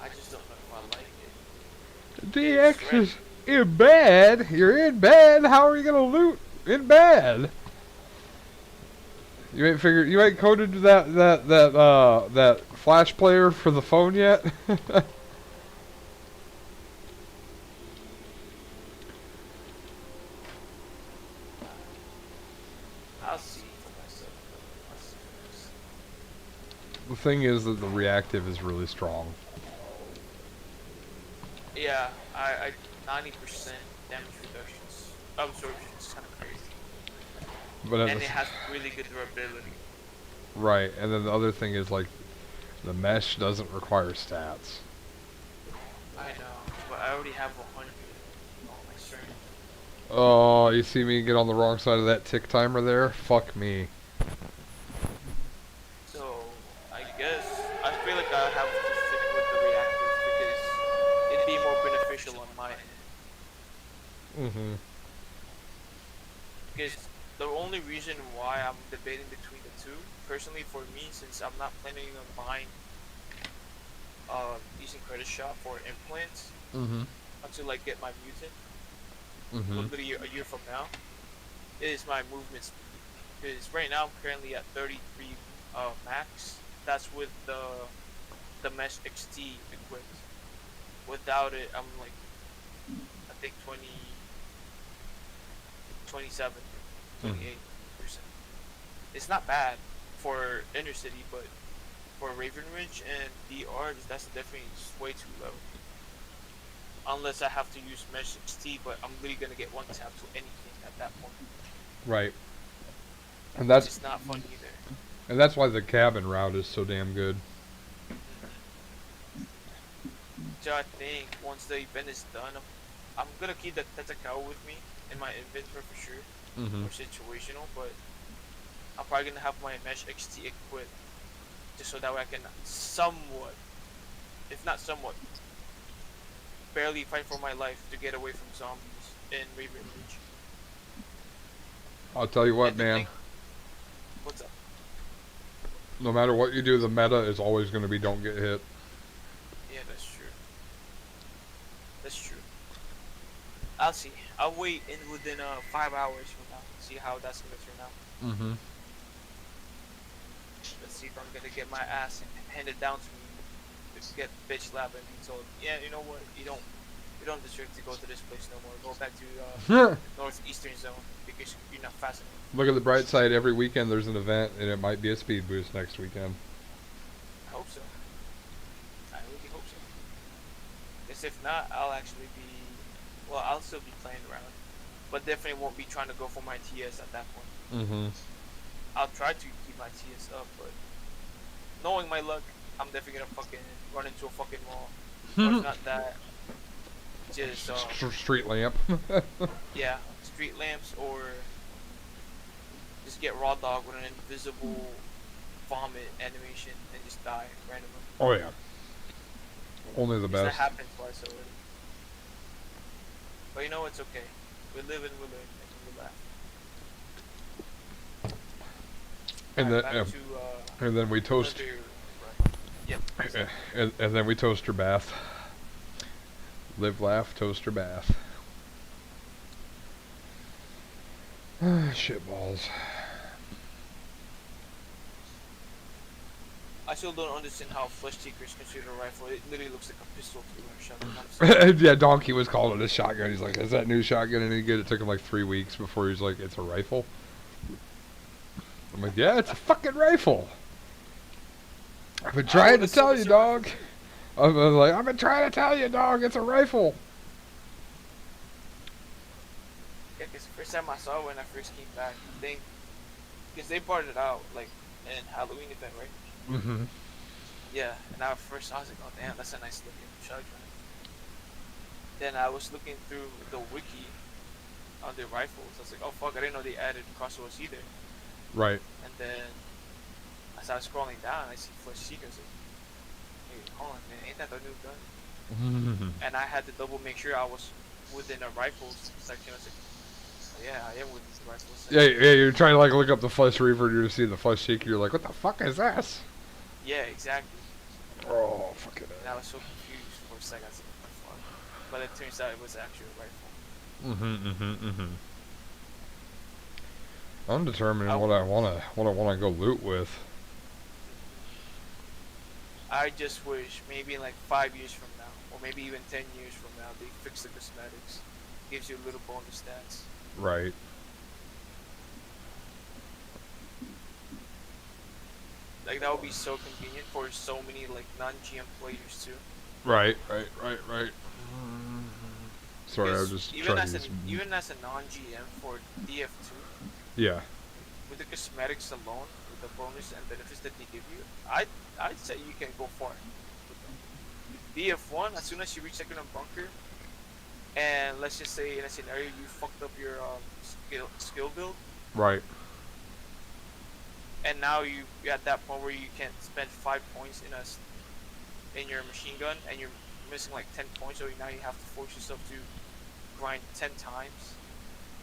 I just don't know if I like it. It's DX red. is in bed. You're in bed. How are you gonna loot in bed? You ain't coded that Flash player for the phone yet? I'll see for myself. I'll see for myself. The thing is that the reactive is really strong. Yeah, I 90% damage reductions. Absorption is kind of crazy, But at and the it has really good durability. right, and then the other thing is like the mesh doesn't require stats. I know, but I already have 100 on my strength. Oh, you see me get on the wrong side of that tick timer there? Fuck me. So I guess I feel like I have to stick with the reactive because it'd be more beneficial on my end. Mm-hmm. Because the only reason why I'm debating between the two, personally for me, since I'm not planning on buying using credit shop for implants Mm-hmm. until I get my mutant, Mm-hmm. literally a year from now, is my movement speed. Because right now I'm currently at 33 max. That's with the mesh XT equipped. Without it, I'm like I think 20, 27, Mm. 28%. It's not bad for inner city, but for Raven Ridge and DR, that's definitely way too low. Unless I have to use Mesh XT, but I'm really gonna get one tap to anything at that point, Right. And which that's is not fun either. and that's why the cabin route is so damn good. So I think once the event is done, I'm gonna keep the Tetsukawa with me in my inventory for sure, Mm-hmm. or situational, but I'm probably gonna have my Mesh XT equipped just so that way I can somewhat, if not somewhat, barely fight for my life to get away from zombies in Raven Ridge. I'll tell you what, And the man. thing, what's up? No matter what you do, the meta is always going to be don't get hit. Yeah, that's true. I'll see. I'll wait in within 5 hours from now. See how that's gonna turn out. Mm-hmm. Let's see if I'm gonna get my ass handed down to me. Just get bitch slapped and be told, yeah, you know what? You don't deserve to go to this place no more. Go back to the northeastern zone because you're not fast enough. Look at the bright side. Every weekend there's an event, and it might be a speed boost next weekend. I hope so. I really hope so. Because if not, I'll actually be. Well, I'll still be playing around, but definitely won't be trying to go for my TS at that point. Mm-hmm. I'll try to keep my TS up, but knowing my luck, I'm definitely gonna fucking run into a fucking wall. Or if not that, just Street lamp. yeah, street lamps, or just get raw dog with an invisible vomit animation and just die randomly. Oh yeah. Only the Because that best. happened twice already. But you know, it's okay. We live and we learn and we laugh. And Alright, then, back to, and then we toast. another- right. Yep. And then we toast her bath. Live, laugh, toast her bath. Shit balls. I still don't understand how flesh seeker is considered a rifle. It literally looks like a pistol to a shotgun. honestly. Yeah, Donkey was calling it a shotgun. He's like, is that new shotgun any good? It took him like 3 weeks before he's like, it's a rifle. I'm like, yeah, it's a fucking rifle. I've been trying to would've tell said you, it's a dog. I'm like, I've been trying to tell you, dog. It's a rifle. Yeah, because the first time I saw it when I first came back, I think, because they brought it out like in Halloween event, right? Mm-hmm. Yeah, and I first I was like, oh damn, that's a nice looking shotgun. Then I was looking through the wiki on the rifles. I was like, oh fuck, I didn't know they added crossbows either. Right. And then as I was scrolling down, I see Flesh Seekers. Like, hey, hold on, man, ain't that the new gun? And I had to double make sure I was within a rifles section. I was like, oh, yeah, I am within the rifles section. Yeah, you're trying to like look up the Flesh Reaver and you see the Flesh Seeker. You're like, what the fuck is this? Yeah, exactly. Oh, fucking And I was so confused for a second. I was like, what the fuck? But it turns out it was actually a rifle. I'm determining what I wanna go loot with. I just wish maybe in like 5 years from now, or maybe even 10 years from now, they fix the cosmetics. Gives you a little bonus stats. Right. Like that would be so convenient for so many like non-GM players too. Right. Sorry, I was Because just even trying as to a use... even as a non-GM for DF2, Yeah. with the cosmetics alone, with the bonus and benefits that they give you, I'd say you can go far. DF1, as soon as you reach second bunker, and let's just say in a scenario you fucked up your skill build, Right. and now you're at that point where you can spend 5 points in your machine gun, and you're missing like 10 points, so now you have to force yourself to grind 10 times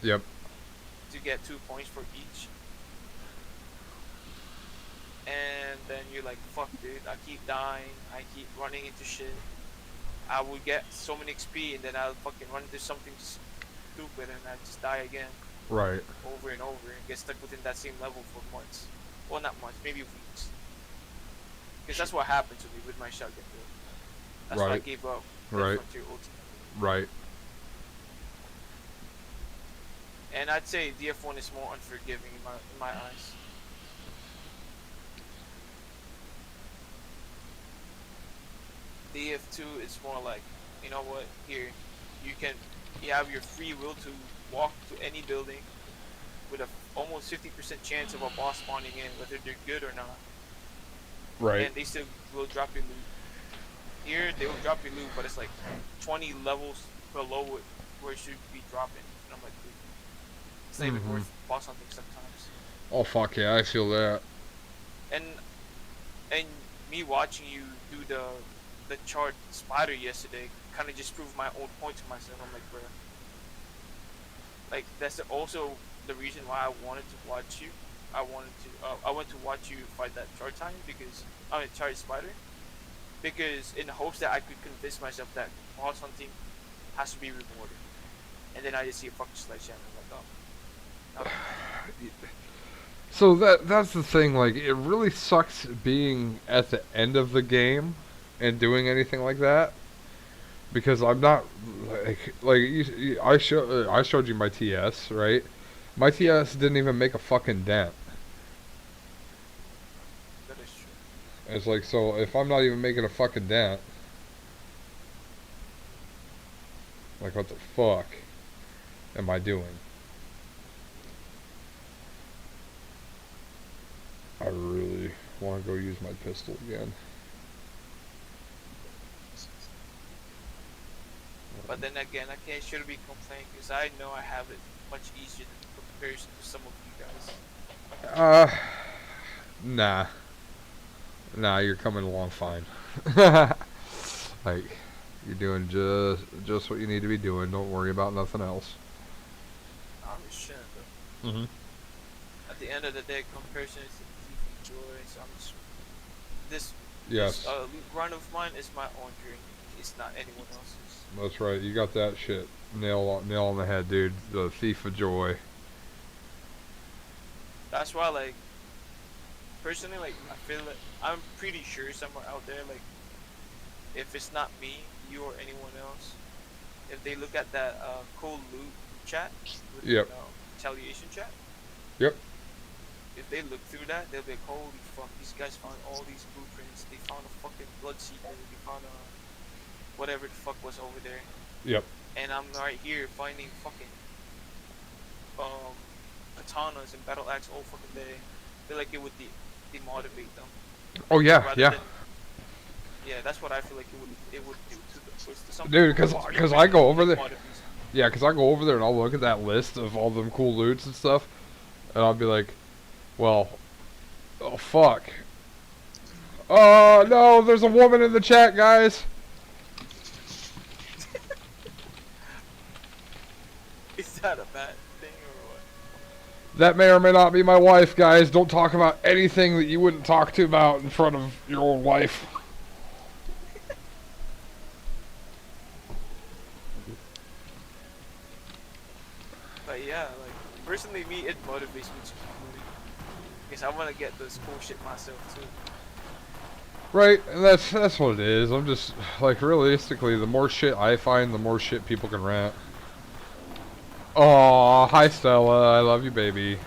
Yep. to get 2 points for each. And then you're like, fuck dude, I keep dying, I keep running into shit. I would get so many XP and then I'll fucking run into something stupid and I just die again Right. over and over and get stuck within that same level for months. Well, not months, maybe weeks. Because that's what happened to me with my shotgun build. That's why I Right. gave up. Right. Frontier Ultimate. Right. And I'd say DF1 is more unforgiving in my eyes. DF2 is more like, you know what, here, you have your free will to walk to any building with a almost 50% chance of a boss spawning in, whether they're good or not. Right. And they still will drop your loot. Here, they will drop your loot, but it's like 20 levels below it where it should be dropping. And I'm like, dude, it's not even worth boss hunting sometimes. Oh fuck yeah, I feel that. And me watching you do the chart spider yesterday kind of just proved my own point to myself. I'm like, bro, like that's also the reason why I wanted to watch you. I went to watch you fight that chart time because chart spider, because in the hopes that I could convince myself that boss hunting has to be rewarded. and then I just see a fucking sledgehammer. I'm like, oh. So that's the thing. Like, it really sucks being at the end of the game and doing anything like that because I'm not I showed you my TS, right? My TS didn't even make a fucking dent. That is true. It's like, so if I'm not even making a fucking dent, like, what the fuck am I doing? I really want to go use my pistol again. But then again, I shouldn't be complaining because I know I have it much easier in comparison to some of you guys. Nah. Nah, you're coming along fine. Like, you're doing just what you need to be doing. Don't worry about nothing else. I'm just chilling though. Mm-hmm. At the end of the day, comparison is the thief of joy. So I'm just this Yes. this run of mine is my own journey. It's not anyone else's. That's right. You got that shit nail on the head, dude. The thief of joy. That's why, like, personally, like, I feel like I'm pretty sure somewhere out there, like, if it's not me, you or anyone else, if they look at that cold loot chat, with, Yep. retaliation chat, Yep. if they look through that, they'll be like, holy fuck, these guys found all these blueprints. They found a fucking bloodseeker. They found whatever the fuck was over there. Yep. And I'm right here finding fucking katanas and battle axe all fucking day. I feel like it would demotivate them. Oh yeah, Rather yeah. than- yeah, that's what I feel like it would do to some Dude, people. because I go over there. Demotivates them. Yeah, because I go over there and I'll look at that list of all them cool loots and stuff, and I'll be like, well, oh fuck. Oh no, there's a woman in the chat, guys. Is that a bad thing or what? That may or may not be my wife, guys. Don't talk about anything that you wouldn't talk to about in front of your own wife. But yeah, like personally, me it motivates me to keep moving because I want to get this cool shit myself too. Right, and that's what it is. I'm just, like, realistically, the more shit I find, the more shit people can rent. Aw, hi Stella, I love you, baby.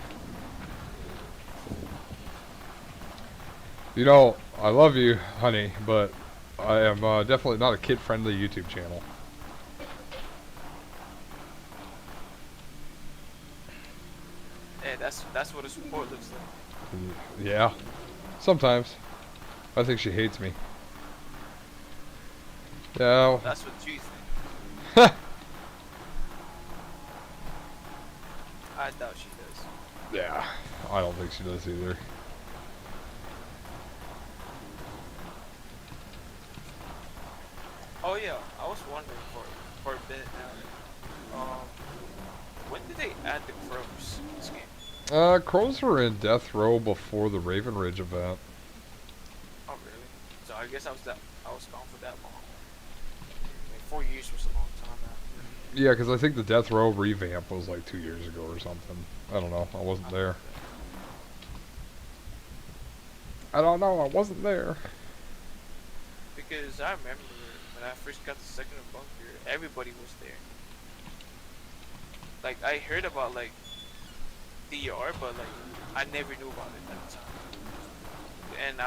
You know, I love you, honey, but I am definitely not a kid-friendly YouTube channel. And that's what a support looks like. Yeah, sometimes. I think she hates me. Yeah. That's what you think. I doubt she does. Yeah, I don't think she does either. Oh yeah, I was wondering for a bit now. When did they add the crows in this game? Crows were in death row before the Raven Ridge event. Oh really? So I guess I was gone for that long. Like 4 years was a long time now. Yeah, because I think the death row revamp was like 2 years ago or something. I don't know. I wasn't there. I don't know. I wasn't there. Because I remember when I first got the second bunker, everybody was there. Like I heard about like DR, but like I never knew about it at the time. And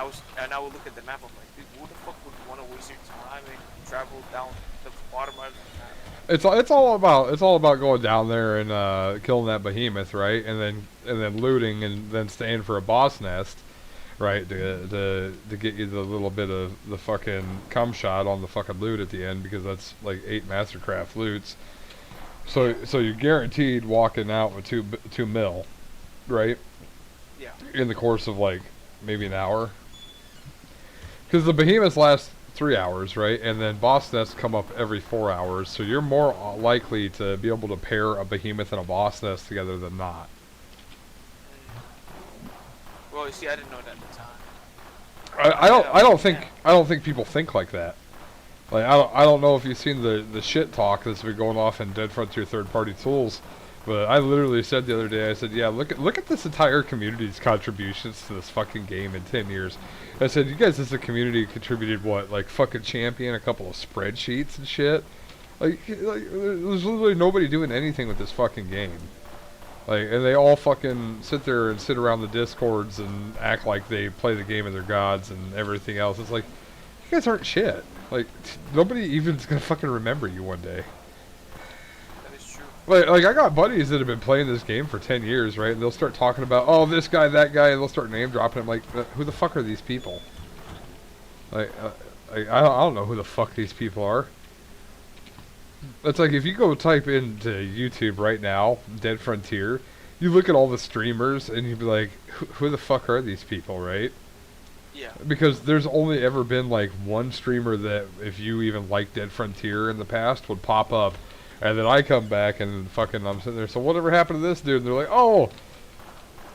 I would look at the map. I'm like, dude, who the fuck would want to waste your time and travel down the bottom of the map? It's all about going down there and killing that behemoth, right? And then looting and then staying for a boss nest, right? To get you the little bit of the fucking cum shot on the fucking loot at the end, because that's like 8 Mastercraft loots. So you're guaranteed walking out with two mil, right? Yeah. In the course of like maybe an hour. Because the behemoths last 3 hours, right? And then boss nests come up every 4 hours, so you're more likely to be able to pair a behemoth and a boss nest together than not. Well, you see, I didn't know that at the time. I don't think people think like that. Like I don't know if you've seen the shit talk that's been going off in Dead Frontier third party tools, but I literally said the other day, I said, yeah, look at this entire community's contributions to this fucking game in 10 years. I said, you guys as a community contributed what, like fucking Champion, a couple of spreadsheets and shit. Like there's literally nobody doing anything with this fucking game. Like, and they all fucking sit there and sit around the discords and act like they play the game of their gods and everything else. It's like, you guys aren't shit. Like, nobody even's gonna fucking remember you one day. That is true. Like I got buddies that have been playing this game for 10 years, right? And they'll start talking about, oh, this guy, that guy, and they'll start name dropping. I'm like, who the fuck are these people? Like, I don't know who the fuck these people are. It's like if you go type into YouTube right now, Dead Frontier, you look at all the streamers and you'd be like, who the fuck are these people, right? Yeah. Because there's only ever been like one streamer that, if you even liked Dead Frontier in the past, would pop up. And then I come back and fucking I'm sitting there, so whatever happened to this dude? And they're like, oh,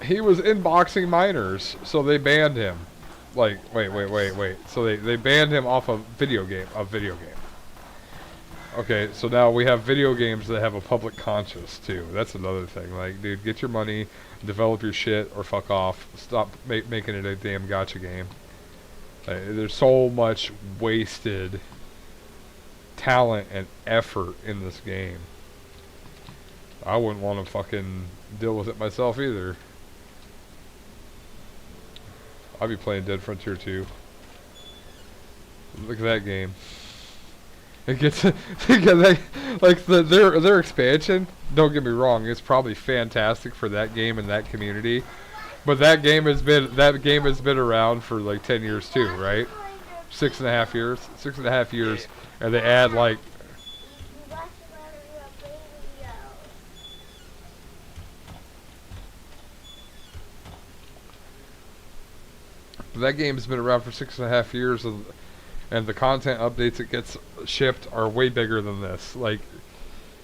he was inboxing minors, so they banned him. Like, wait. So they banned him off a video game. Okay, so now we have video games that have a public conscience too. That's another thing. Like, dude, get your money, develop your shit, or fuck off. Stop making it a damn gacha game. There's so much wasted talent and effort in this game. I wouldn't want to fucking deal with it myself either. I'd be playing Dead Frontier 2. Look at that game. It gets like their expansion. Don't get me wrong; it's probably fantastic for that game and that community. But that game has been around for like 10 years too, right? 6.5 years. 6.5 years, and they add like. That game has been around for 6.5 years, and the content updates that gets shipped are way bigger than this. Like,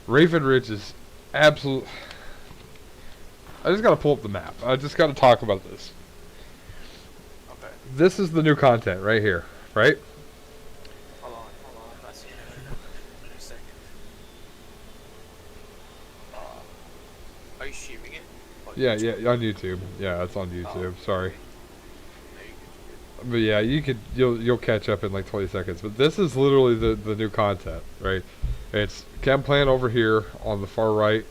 Raven Ridge is absolute. I just gotta pull up the map. I just gotta talk about this. Okay. This is the new content right here, right? Hold on. I'm not seeing it right now. Give me a second. Are you streaming it? Oh, Yeah, YouTube? yeah, on YouTube. Yeah, it's on YouTube. Sorry. No, you're good. But yeah, you'll catch up in like 20 seconds. But this is literally the new content, right? It's chem plant over here on the far right,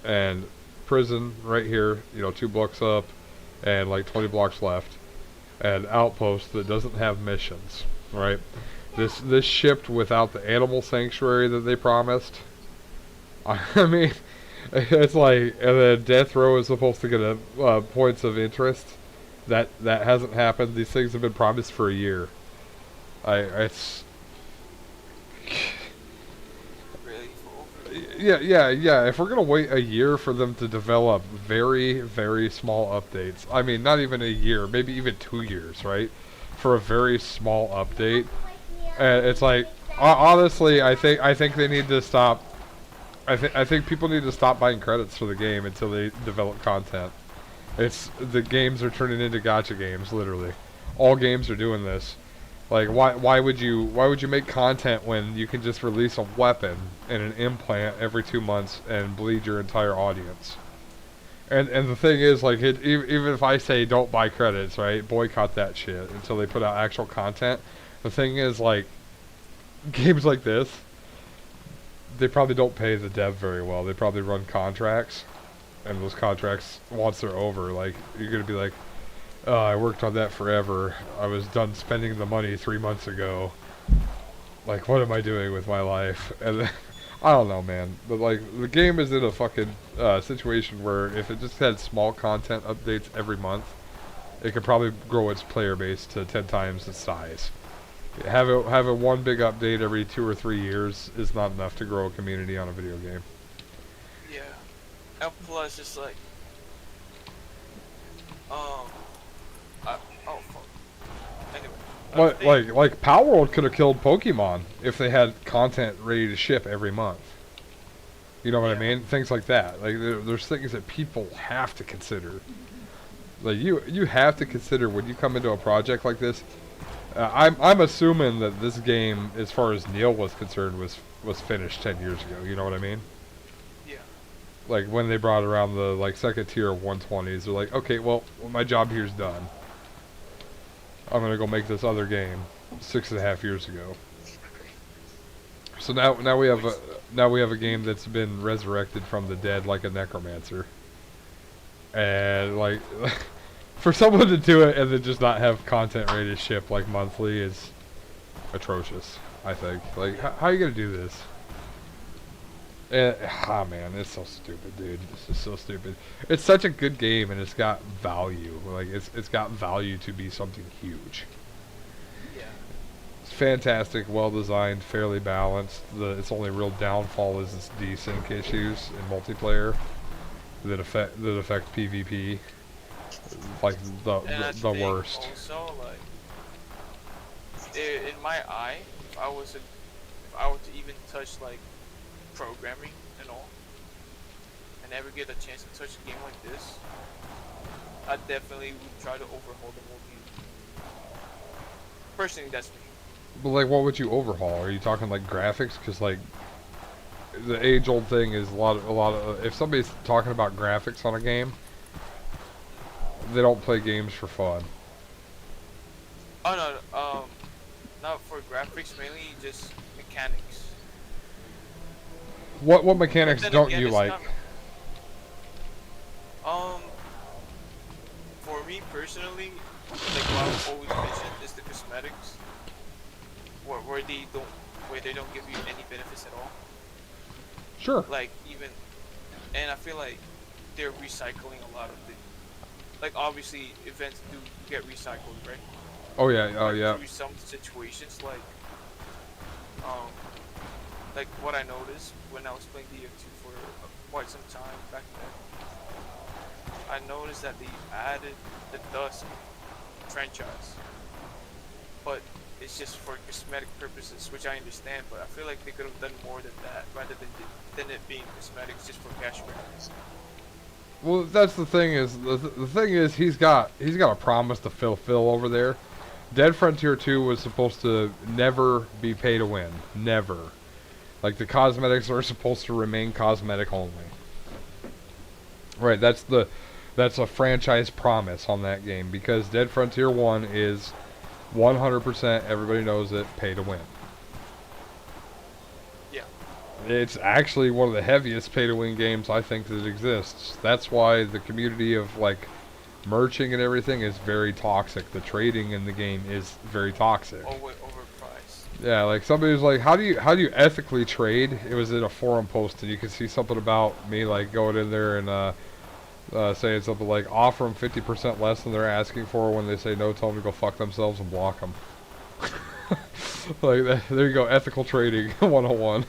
and prison right here, 2 blocks up, and like 20 blocks left, and outpost that doesn't have missions, right? This shipped without the animal sanctuary that they promised. I mean, it's like, and then death row is supposed to get a points of interest. That hasn't happened. These things have been promised for a year. It's Really full. yeah. If we're gonna wait a year for them to develop very, very small updates, I mean, not even a year, maybe even 2 years, right? For a very small update, it's like, honestly, I think they need to stop. I think people need to stop buying credits for the game until they develop content. The games are turning into gacha games, literally. All games are doing this. Like, why would you make content when you can just release a weapon and an implant every 2 months and bleed your entire audience? And the thing is, like, even if I say don't buy credits, right, boycott that shit until they put out actual content. The thing is, like, games like this, they probably don't pay the dev very well. They probably run contracts. And those contracts, once they're over, like, you're going to be like, oh, I worked on that forever. I was done spending the money 3 months ago. Like, what am I doing with my life? And then, I don't know, man. But, like, the game is in a fucking situation where if it just had small content updates every month, it could probably grow its player base to 10 times its size. Having one big update every 2 or 3 years is not enough to grow a community on a video game. Yeah. And plus, it's like, oh fuck. Anyway. Like Power World could have killed Pokemon if they had content ready to ship every month. You know what I mean? Things like that. Like, there's things that people have to consider. Like, you have to consider when you come into a project like this. I'm assuming that this game, as far as Neil was concerned, was finished 10 years ago. You know what I mean? Yeah. Like when they brought around the like second tier of 120s, they're like, okay, well my job here's done. I'm gonna go make this other game 6.5 years ago. So now we have a game that's been resurrected from the dead like a necromancer. And like for someone to do it and then just not have content ready to ship like monthly is atrocious, I think. Like how are you gonna do this? Man, it's so stupid, dude. This is so stupid. It's such a good game, and it's got value. Like it's got value to be something huge. Yeah. It's fantastic, well designed, fairly balanced. Its only real downfall is its desync issues in multiplayer that affect PvP. Like the worst. Also, like in my eye, if I were to even touch like programming and all, and ever get a chance to touch a game like this, I definitely would try to overhaul the whole game. Personally, that's me. But like, what would you overhaul? Are you talking like graphics? Because like the age-old thing is a lot of if somebody's talking about graphics on a game, they don't play games for fun. Oh no, not for graphics, mainly just mechanics. What mechanics don't Again, you like? For me personally, like what I've always mentioned is the cosmetics, where they don't give you any benefits at all. Sure. Like even, and I feel like they're recycling a lot of the, like obviously events do get recycled, right? Oh yeah, oh yeah. Through some situations, like what I noticed when I was playing DF2 for quite some time back then, I noticed that they added the Dusk franchise, but it's just for cosmetic purposes, which I understand, but I feel like they could have done more than that, rather than it being cosmetics just for cash grabs. Well, that's the thing is the thing is he's got a promise to fulfill over there. Dead Frontier 2 was supposed to never be pay to win, never. Like the cosmetics are supposed to remain cosmetic only. Right, that's a franchise promise on that game because Dead Frontier 1 is 100%, everybody knows it, pay to win. Yeah. It's actually one of the heaviest pay to win games I think that exists. That's why the community of like merching and everything is very toxic. The trading in the game is very toxic. Overpriced. Yeah, like somebody was like, how do you ethically trade? It was in a forum post, and you could see something about me like going in there and saying something like, offer them 50% less than they're asking for. When they say no, tell them to go fuck themselves and block them. Like there you go, ethical trading 101.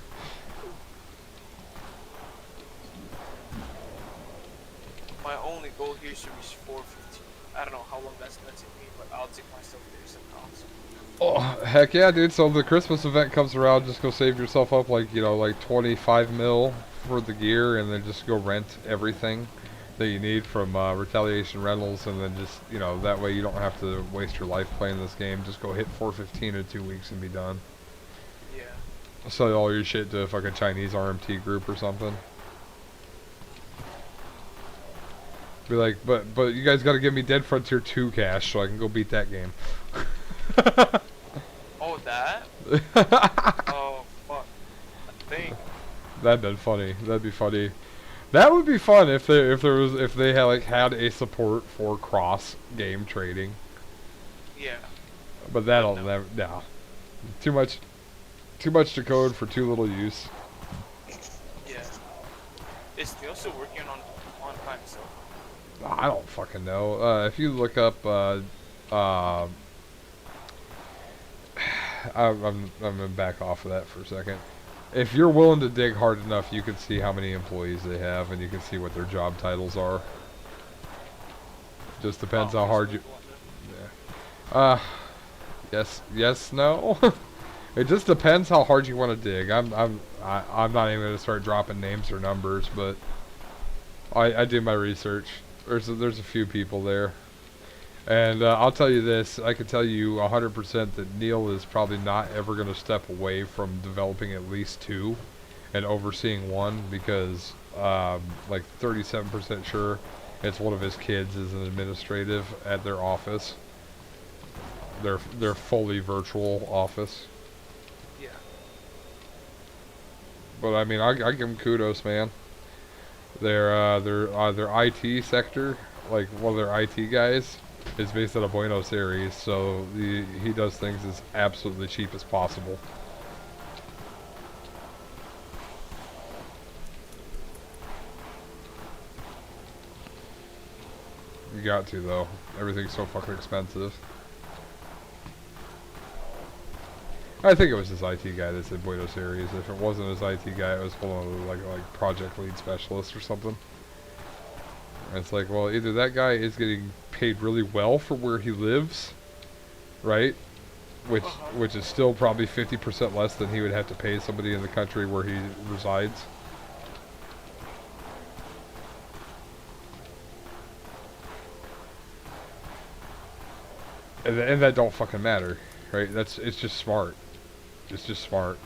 My only goal here should reach 415. I don't know how long that's gonna take me, but I'll take myself there somehow. Oh, heck yeah, dude. So if the Christmas event comes around, just go save yourself up like, like 25 mil for the gear and then just go rent everything that you need from Retaliation Rentals, and then just, that way you don't have to waste your life playing this game. Just go hit 415 in 2 weeks and be done. Yeah. Sell all your shit to a fucking Chinese RMT group or something. Be like, but you guys gotta give me Dead Frontier 2 cash so I can go beat that game. Oh, that? Oh, fuck. I think. That'd been funny. That'd be funny. That would be fun if they had a support for cross game trading. Yeah. But that'll never. Nah. Too much to code for too little use. Yeah. Is Neil still working on by himself? I don't fucking know. If you look up, I'm gonna back off of that for a second. If you're willing to dig hard enough, you can see how many employees they have, and you can see what their job titles are. Just depends how hard you. Yeah. Yes, no. It just depends how hard you want to dig. I'm not even gonna start dropping names or numbers, but I do my research. There's a few people there. And I'll tell you this, I can tell you 100% that Neil is probably not ever going to step away from developing at least 2 and overseeing 1 because like 37% sure it's one of his kids is an administrative at their office. Their fully virtual office. Yeah. But I mean, I give them kudos, man. Their IT sector, like one of their IT guys, is based out of Buenos Aires, so he does things as absolutely cheap as possible. You got to though. Everything's so fucking expensive. I think it was his IT guy that's in Buenos Aires. If it wasn't his IT guy, it was one of the like project lead specialist or something. And it's like, well, either that guy is getting paid really well for where he lives, right? Which is still probably 50% less than he would have to pay somebody in the country where he resides. And that don't fucking matter, right? It's just smart. It's just smart.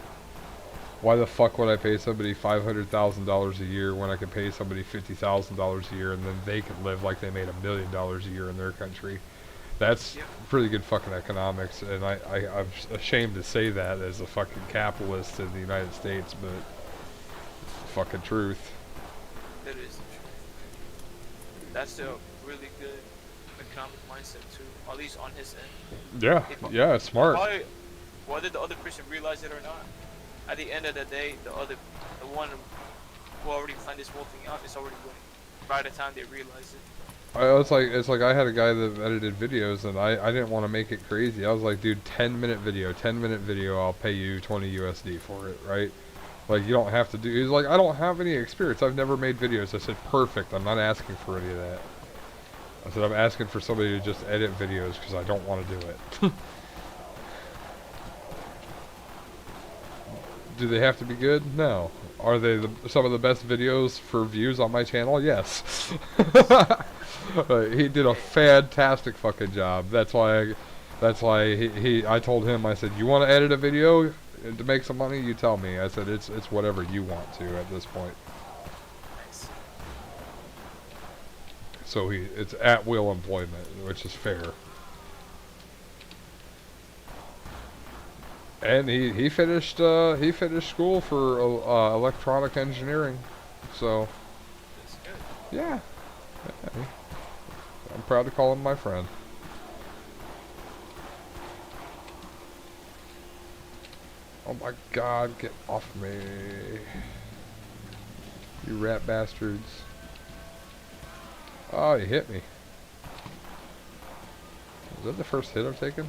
Why the fuck would I pay somebody $500,000 a year when I could pay somebody $50,000 a year and then they could live like they made $1 million a year in their country? That's pretty good fucking economics, and I'm ashamed to say that as a fucking capitalist in the United States, but it's the fucking truth. It is the truth. That's a really good economic mindset too, at least on his end. Yeah, yeah, it's smart. Whether the other person realize it or not, at the end of the day, the one who already planned this whole thing out is already winning by the time they realize it. It's like I had a guy that edited videos, and I didn't want to make it crazy. I was like, dude, 10-minute video, I'll pay you 20 USD for it, right? Like, you don't have to do. He's like, I don't have any experience. I've never made videos. I said, perfect. I'm not asking for any of that. I said, I'm asking for somebody to just edit videos because I don't want to do it. Do they have to be good? No. Are they some of the best videos for views on my channel? Yes. He did a fantastic fucking job. That's why I told him, I said, you want to edit a video to make some money? You tell me. I said, it's whatever you want to at this point. Nice. So it's at will employment, which is fair. And he finished school for electronic engineering, so That's good. yeah, I'm proud to call him my friend. Oh my God, get off me, you rat bastards! Oh, you hit me. Is that the first hit I've taken?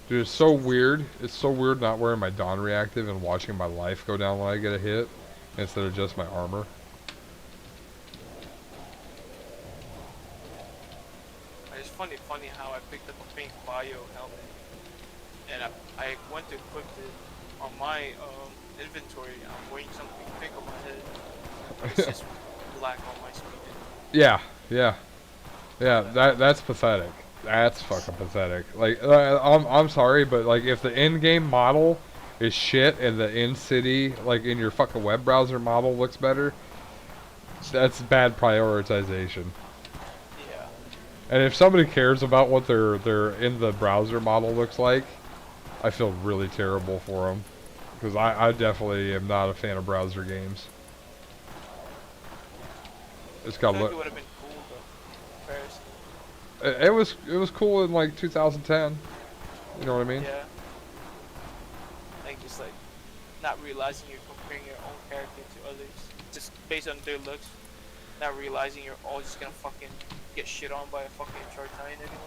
Dude, it's so weird. It's so weird not wearing my Dawn reactive and watching my life go down when I get a hit instead of just my armor. It's funny how I picked up a pink bio helmet, and I went to equip it on my inventory. I'm wearing something pink on my head. It's just black on my screen. Yeah. That's pathetic. That's fucking pathetic. Like, I'm sorry, but like, if the in-game model is shit and the in-city, like in your fucking web browser model looks better, that's bad prioritization. Yeah. And if somebody cares about what their in the browser model looks like, I feel really terrible for them, because I definitely am not a fan of browser games. It's got to look. It would have been cool though. Comparison. It was cool in like 2010. You know what I mean? Yeah. Like just like not realizing you're comparing your own character to others just based on their looks, not realizing you're all just gonna fucking get shit on by a fucking Chartine anyway.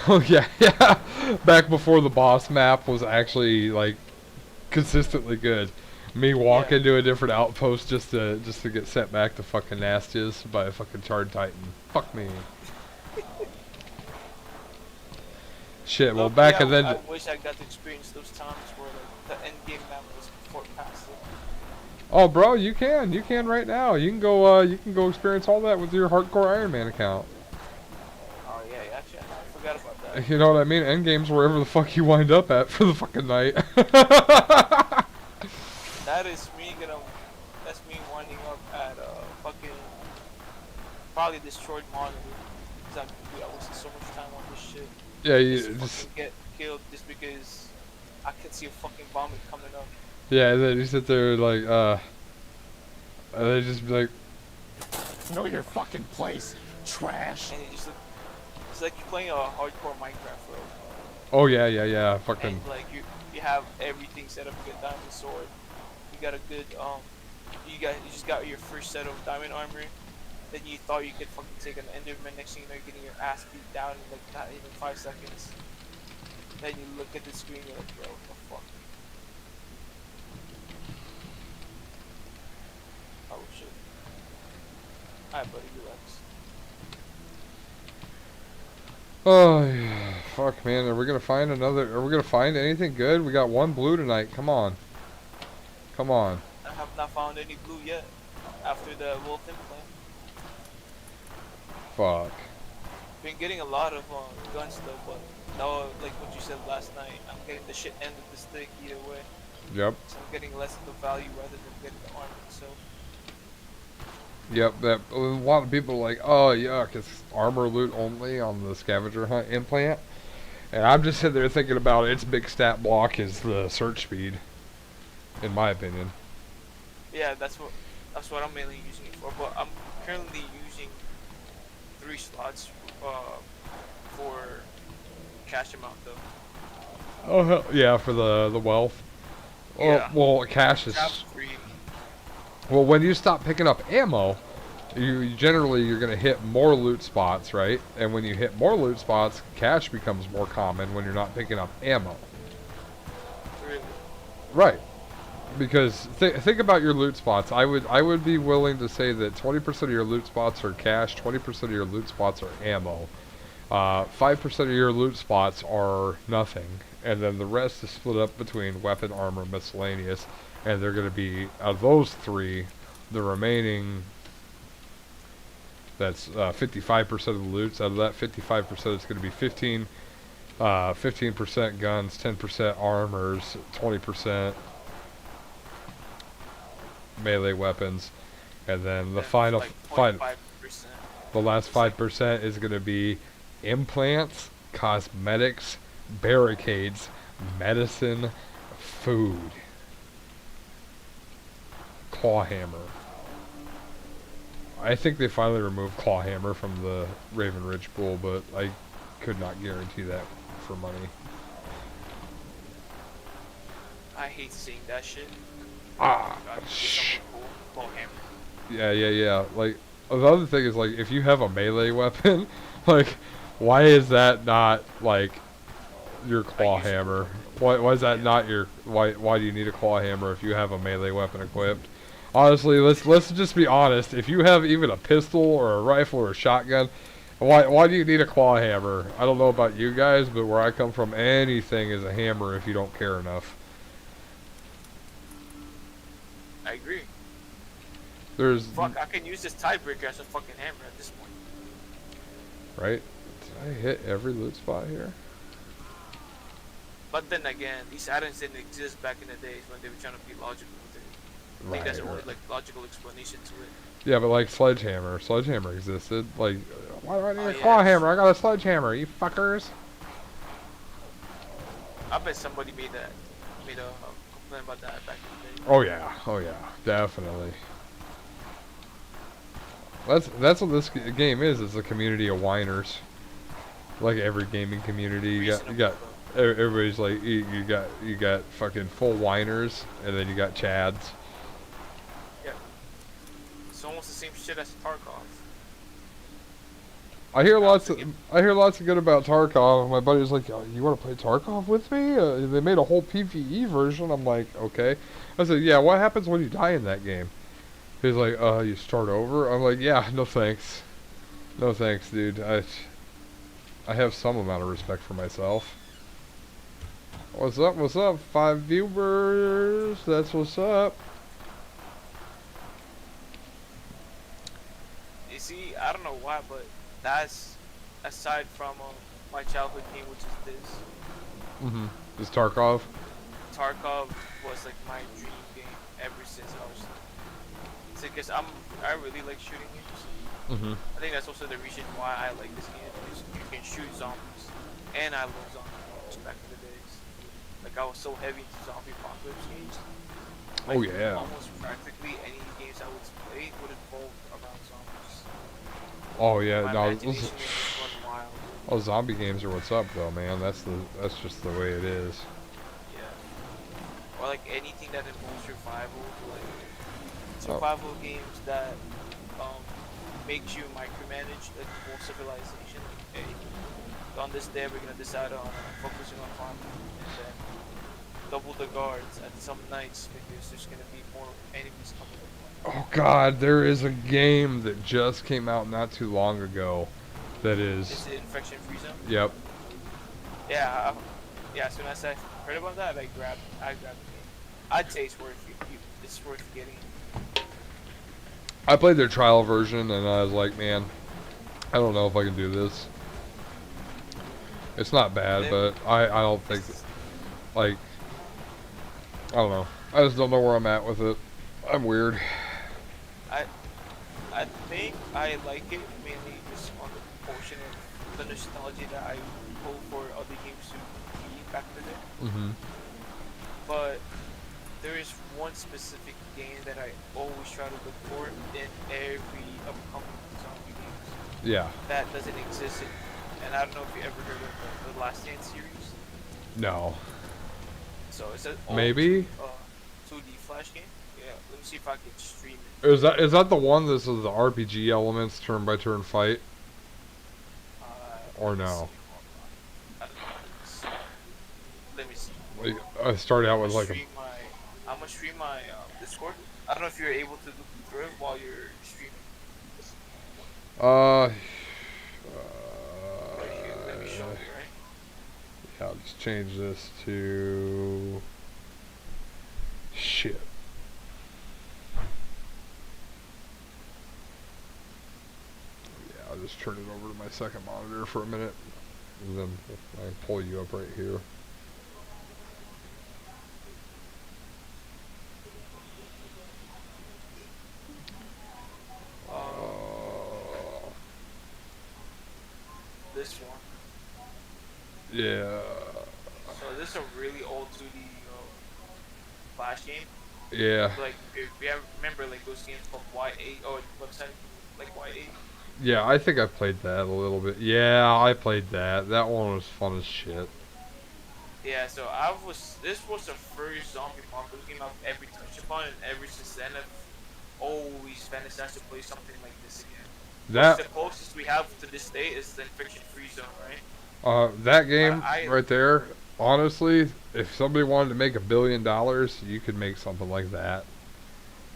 Oh yeah. Back before the boss map was actually like consistently good. Me walk into a different outpost just to get sent back to fucking Nastias by a fucking Charred Titan. Fuck me. Shit, well back and then... I wish I got to experience those times where like, the end game map was Fort Passive. Oh bro, you can right now. You can go experience all that with your hardcore Iron Man account. You know what I mean? Endgame's wherever the fuck you wind up at for the fucking night. That is me gonna. That's me winding up at fucking probably destroyed monitor. Cause I wasted so much time on this shit. Yeah, Just to you just fucking get killed just because I could see a fucking vomit coming up. yeah. Then you sit there like and they just be like, Know your fucking place, trash. And it just it's like you're playing a hardcore Minecraft, bro. oh yeah, yeah, yeah, fucking And like you have everything set up, you got diamond sword, you got a good you just got your first set of diamond armor. Then you thought you could fucking take an enderman, next thing you know you're getting your ass beat down in like not even 5 seconds. Then you look at the screen, you're like, bro, what the fuck? Oh shit. Alright buddy, relax. oh yeah, fuck man. Are we gonna find another? Are we gonna find anything good? We got one blue tonight. Come on, come on. I have not found any blue yet after the wolf implant. Fuck. Been getting a lot of guns though, but no, like what you said last night, I'm getting the shit end of the stick either way. Yep. So I'm getting less of the value rather than getting the armor itself. Yep. That a lot of people are like, oh yuck, it's armor loot only on the scavenger hunt implant. And I'm just sitting there thinking about its big stat block is the search speed, in my opinion. Yeah, that's what I'm mainly using it for. But I'm currently using 3 slots for cash amount though. Oh hell yeah, for the wealth. Yeah. Well, cash is. Have 3. Well, when you stop picking up ammo, you generally you're gonna hit more loot spots, right? And when you hit more loot spots, cash becomes more common when you're not picking up ammo. Really? Right. Because think about your loot spots. I would be willing to say that 20% of your loot spots are cash, 20% of your loot spots are ammo. 5% of your loot spots are nothing, and then the rest is split up between weapon, armor, miscellaneous, and they're going to be, out of those 3, the remaining, that's 55% of the loots. Out of that 55%, it's going to be 15% guns, 10% armors, 20% melee weapons, and then the final, like final, 0.5%. the last 5% is going to be implants, cosmetics, barricades, medicine, food, clawhammer. I think they finally removed clawhammer from the Raven Ridge pool, but I could not guarantee that for money. I hate seeing that shit. Ah, God, shh. cool hammer. Yeah, yeah, yeah. Like, the other thing is, like, if you have a melee weapon, like, why is that not, like, your claw hammer? Why is that not your, why do you need a claw hammer if you have a melee weapon equipped? Honestly, let's just be honest. If you have even a pistol or a rifle or a shotgun, why do you need a claw hammer? I don't know about you guys, but where I come from, anything is a hammer if you don't care enough. I agree. There's, Fuck, I can use this tiebreaker as a fucking hammer at this point. right? Did I hit every loot spot here? But then again, these add-ons didn't exist back in the days when they were trying to be logical with it. I think that's the only like logical explanation to it. Yeah, but like Sledgehammer existed. Like, why do I need a yeah. claw hammer? I got a sledgehammer, you fuckers. I bet somebody made a complaint about that back in the day. Oh yeah, definitely. That's what this game is. It's a community of whiners. Like every gaming community, you got everybody's like you got fucking full whiners, and then you got chads. Yeah. It's almost the same shit as Tarkov. I hear lots of good about Tarkov. My buddy was like, oh, "You want to play Tarkov with me?" They made a whole PvE version. I'm like, "Okay." I said, "Yeah, what happens when you die in that game?" He's like, "You start over." I'm like, "Yeah, no thanks, no thanks, dude. I have some amount of respect for myself." What's up? What's up? 5 viewers. That's what's up. You see, I don't know why, but that's aside from my childhood game, which is this. Mm-hmm. Is Tarkov? Tarkov was like my dream game ever since I was. It's because I really like shooting games. Mm-hmm. I think that's also the reason why I like this game because you can shoot zombies, and I love zombie games back in the days. Like I was so heavy into zombie apocalypse games. Oh Like yeah. almost practically any games I would play would involve around zombies. Oh yeah. My No, imagination would just run wild. oh, zombie games are what's up though, man. That's just the way it is. Yeah. Or like anything that involves survival, like Oh, survival games that um makes you micromanage like the whole civilization. Like, hey, on this day we're gonna decide on focusing on farming, and then double the guards at some nights because there's gonna be more enemies coming. oh God, there is a game that just came out not too long ago. That Is is. it infection free zone? Yep. Yeah, yeah. As soon as I heard about that, I grabbed the game. I'd say it's worth it's worth getting. I played their trial version and I was like, man, I don't know if I can do this. It's not bad, Then but I don't think, it's- like, I don't know. I just don't know where I'm at with it. I'm weird. I I think I like it mainly just on the portion of the nostalgia that I pull for other games to be back in the day. Mm-hmm. But there is one specific game that I always try to look for in every upcoming zombie games Yeah. that doesn't exist in. And I don't know if you ever heard of the Last Stand series. No. So it's an old Maybe? 2D Flash game. Yeah, let me see if I can stream it. Is that the one that is the RPG elements, turn by turn fight? Or Let me no? see. Hold on. I don't know. Let me see. Like, I started out with like a. I'm gonna stream my Discord. I don't know if you're able to look through it while you're streaming. Uh. Right here, let me show you. Right? Yeah, I'll just change this to. Shit. Yeah, I'll just turn it over to my second monitor for a minute. And then I pull you up right here. Uh, This one. yeah. So this is a really old 2D Flash game. Yeah. Like if you remember like those games called Y8 or website like Y8. Yeah, I think I played that a little bit. Yeah, I played that. That one was fun as shit. Yeah, so this was the first zombie apocalypse game I've ever touched upon, and ever since then I've always fantasized to play something like this again. That The closest we have to this day is the infection free zone, right? that game I right there, honestly, if somebody wanted to make $1 billion, you could make something like that.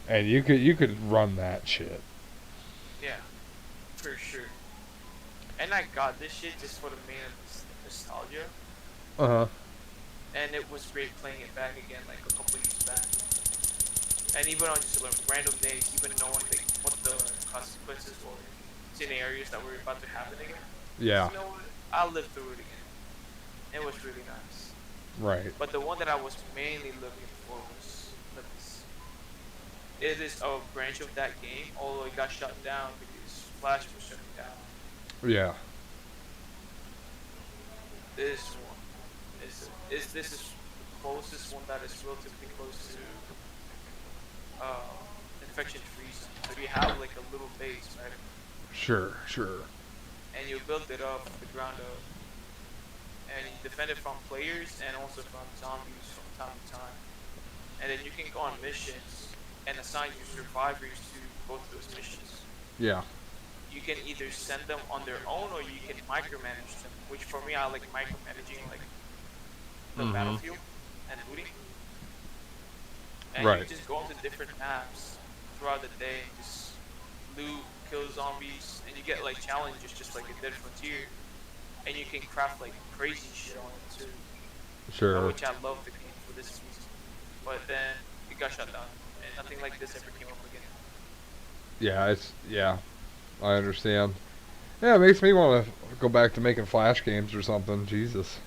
And you could run that shit. yeah, for sure. And I got this shit just for the main nostalgia, Uh-huh. and it was great playing it back again like a couple years back. And even on just like random days, even knowing like what the consequences or scenarios that were about to happen again. Yeah. You know what? I lived through it again. It was really nice. Right. But the one that I was mainly looking for was Limits. It is a branch of that game, although it got shut down because Flash was shutting down. Yeah. This one this is the closest one that is relatively close to infection free zone. So you have like a little base, right? Sure, sure. And you build it up from the ground up. And you defend it from players and also from zombies from time to time. And then you can go on missions and assign your survivors to go through those missions. Yeah. You can either send them on their own or you can micromanage them. Which for me, I like micromanaging like the battlefield and looting. And Right. you just go into different maps throughout the day and just loot, kill zombies, and you get like challenges just like in Dead Frontier. And you can craft like crazy shit on it too. Sure. Which I love the game for this reason. But then it got shut down. And nothing like this ever came up again. Yeah, I understand. Yeah, it makes me want to go back to making Flash games or something. Jesus.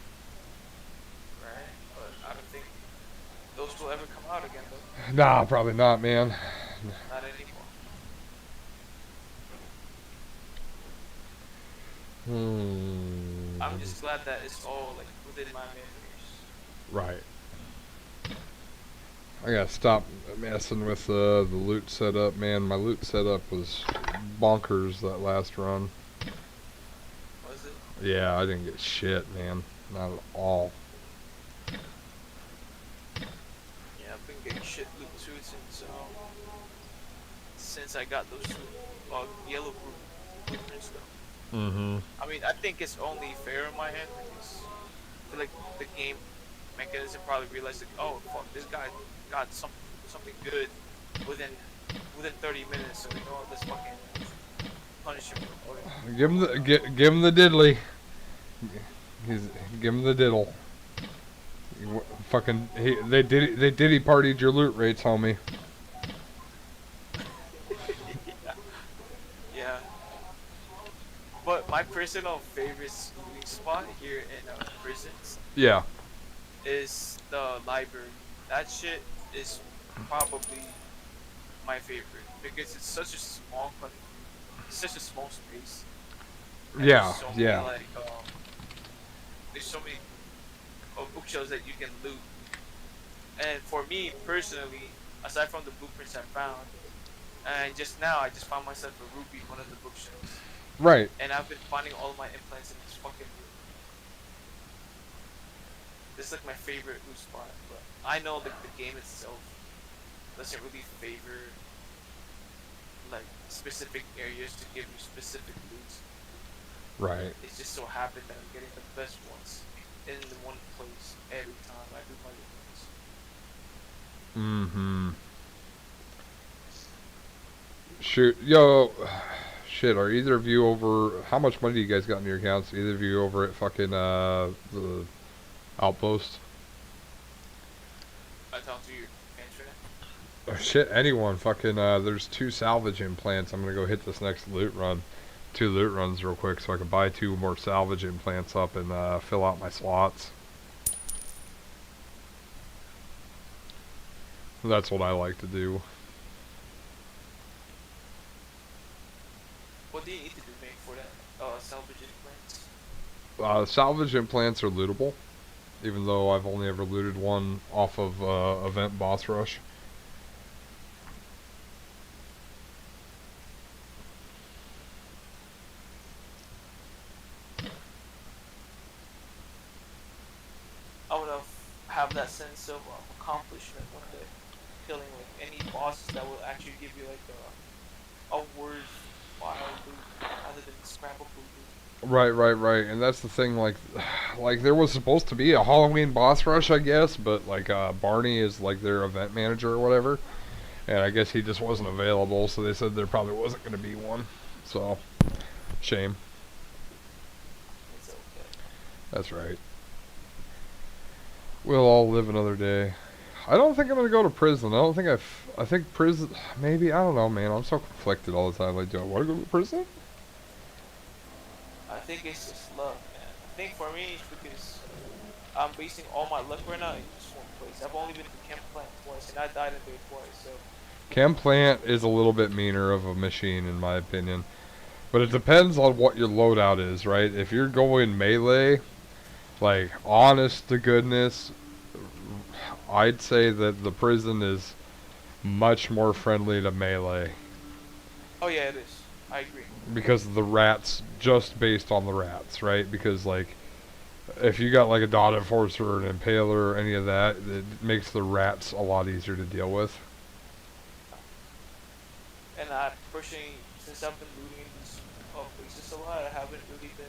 right? But I don't think those will ever come out again, though. Nah, probably not, man. Not anymore. I'm Hmm. just glad that it's all like within my memories. Right. I gotta stop messing with the loot setup, man. My loot setup was bonkers that last run. Was it? Yeah, I didn't get shit, man. Not at all. Yeah, I've been getting shit loot too since I got those two yellow blueprints though. Mm-hmm. I mean, I think it's only fair in my head because I feel like the game mechanism probably realized like, oh fuck, this guy got something good within 30 minutes, so we know let's fucking punish him for it. Give him the diddly. He's give him the diddle. Fucking they diddy partied your loot rates, homie. Yeah. Yeah. But my personal favorite looting spot here in prisons Yeah. is the library. That shit is probably my favorite because it's such a small space. And Yeah. Yeah. there's so many bookshelves that you can loot. And for me personally, aside from the blueprints I found, and just now I just found myself a ruby in one of the bookshelves, Right. and I've been finding all of my implants in this fucking room. This is like my favorite loot spot, but I know that the game itself doesn't really favor like specific areas to give you specific loot. Right. It's just so happened that I'm getting the best ones in the one place every time I do my loot. Mm-hmm. Shoot, yo, shit. Are either of you over? How much money do you guys got in your accounts? Either of you over at fucking the outpost? I talked to your internet. Oh, shit, anyone. Fucking there's 2 salvage implants. I'm gonna go hit this next loot run. 2 loot runs real quick so I can buy 2 more salvage implants up and fill out my slots. That's what I like to do. What do you need to do, mate, for that salvage implants? Salvage implants are lootable, even though I've only ever looted one off of event boss rush. I want to have that sense of accomplishment one day, killing like any bosses that will actually give you like a worthwhile loot rather than scrapable loot. Right. And that's the thing, like there was supposed to be a Halloween boss rush, I guess, but like Barney is like their event manager or whatever, and I guess he just wasn't available, so they said there probably wasn't going to be one. So, shame. It's okay. That's right. We'll all live another day. I don't think I'm going to go to prison. I think prison, maybe, I don't know, man. I'm so conflicted all the time. Like, do I want to go to prison? I think it's just luck, man. I think for me it's because I'm basing all my luck right now in just one place. I've only been to Camp Plant twice, and I died in there twice, so. Chem Plant is a little bit meaner of a machine, in my opinion. But it depends on what your loadout is, right? If you're going melee, like, honest to goodness, I'd say that the prison is much more friendly to melee. Oh yeah, it is. I agree. Because of the rats, just based on the rats, right? Because, like, if you got, like, a dot enforcer or an impaler or any of that, it makes the rats a lot easier to deal with. And I personally, since I've been looting in these places a lot, I haven't really been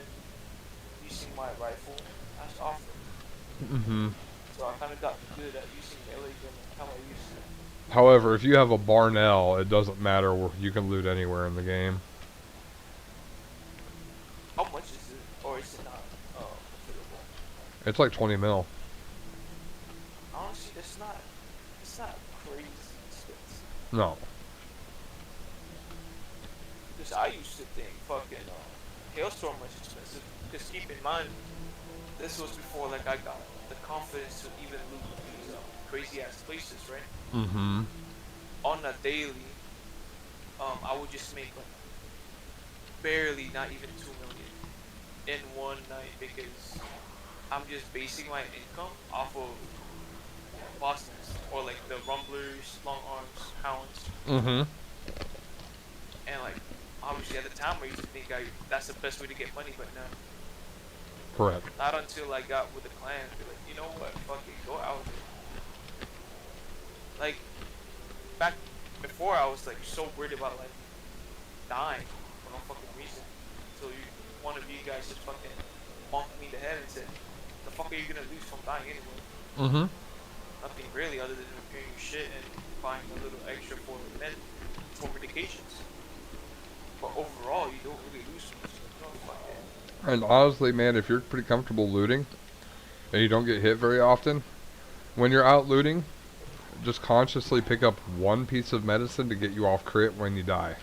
using my rifle as often. Mm-hmm. So I kind of got good at using melee gun like how I used to. However, if you have a Barnell, it doesn't matter where you can loot anywhere in the game. How much is it, or is it not available? It's like 20 mil. Honestly, it's not crazy expensive. No. Because I used to think fucking Hailstorm was expensive. Because keep in mind, this was before like I got the confidence to even loot these crazy ass places, right? Mm-hmm. On a daily, I would just make like barely not even 2 million in one night because I'm just basing my income off of boss nest or like the rumblers, long arms, hounds, Mm-hmm. and like obviously at the time I used to think I that's the best way to get money, but no, Correct. not until I got with the clans. Be like, you know what, fuck it, go out there. Like back before, I was like so worried about like dying for no fucking reason until one of you guys just fucking bonked me in the head and said, "The fuck are you gonna lose from dying anyway?" Mm-hmm. Nothing really, other than repairing your shit and buying a little extra for medications. But overall, you don't really lose much. Like, no, fuck it. And honestly, man, if you're pretty comfortable looting and you don't get hit very often, when you're out looting, just consciously pick up one piece of medicine to get you off crit when you die.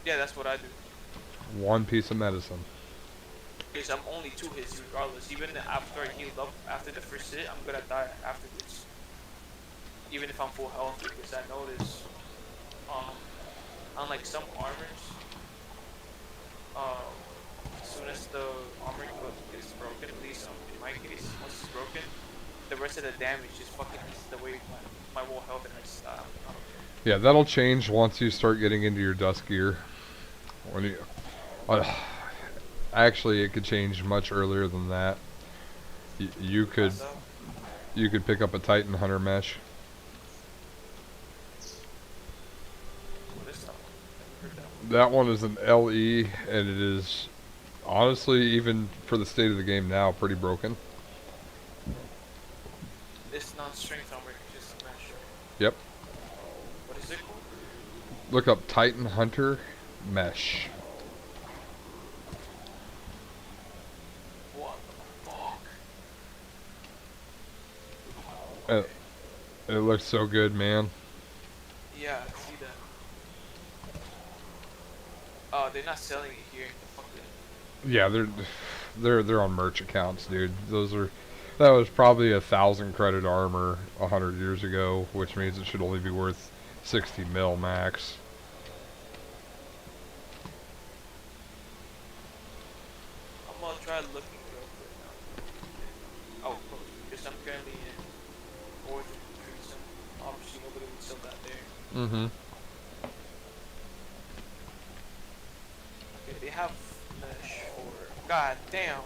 Yeah, that's what I do. One piece of medicine. Because I'm only 2 hits regardless. Even after I healed up after the first hit, I'm gonna die afterwards. Even if I'm full health, because I notice, um, unlike some armors, um, as soon as the armor is broken, at least in my case, once it's broken, the rest of the damage just fucking eats away my whole health and I don't care. Yeah, that'll change once you start getting into your dust gear. When you, uh, actually, it could change much earlier than that. You could That's pick up a Titan Hunter mesh. what is that one? Never heard that one. That one is an LE, and it is honestly, even for the state of the game now, pretty broken. It's not strength armor, it's just a mesh, right? Yep. What is it called? Look up Titan Hunter mesh. What the fuck? Uh, Okay. it looks so good, man. Yeah, I see that. They're not selling it here in the fucking. Yeah, they're on merch accounts, dude. That was probably 1,000 credit armor 100 years ago, which means it should only be worth 60 mil max. I'm gonna try looking real quick now. Outpost, because I'm currently in Origin Trees, and obviously nobody would sell that there. Mm-hmm. Okay, they have mesh for. God damn.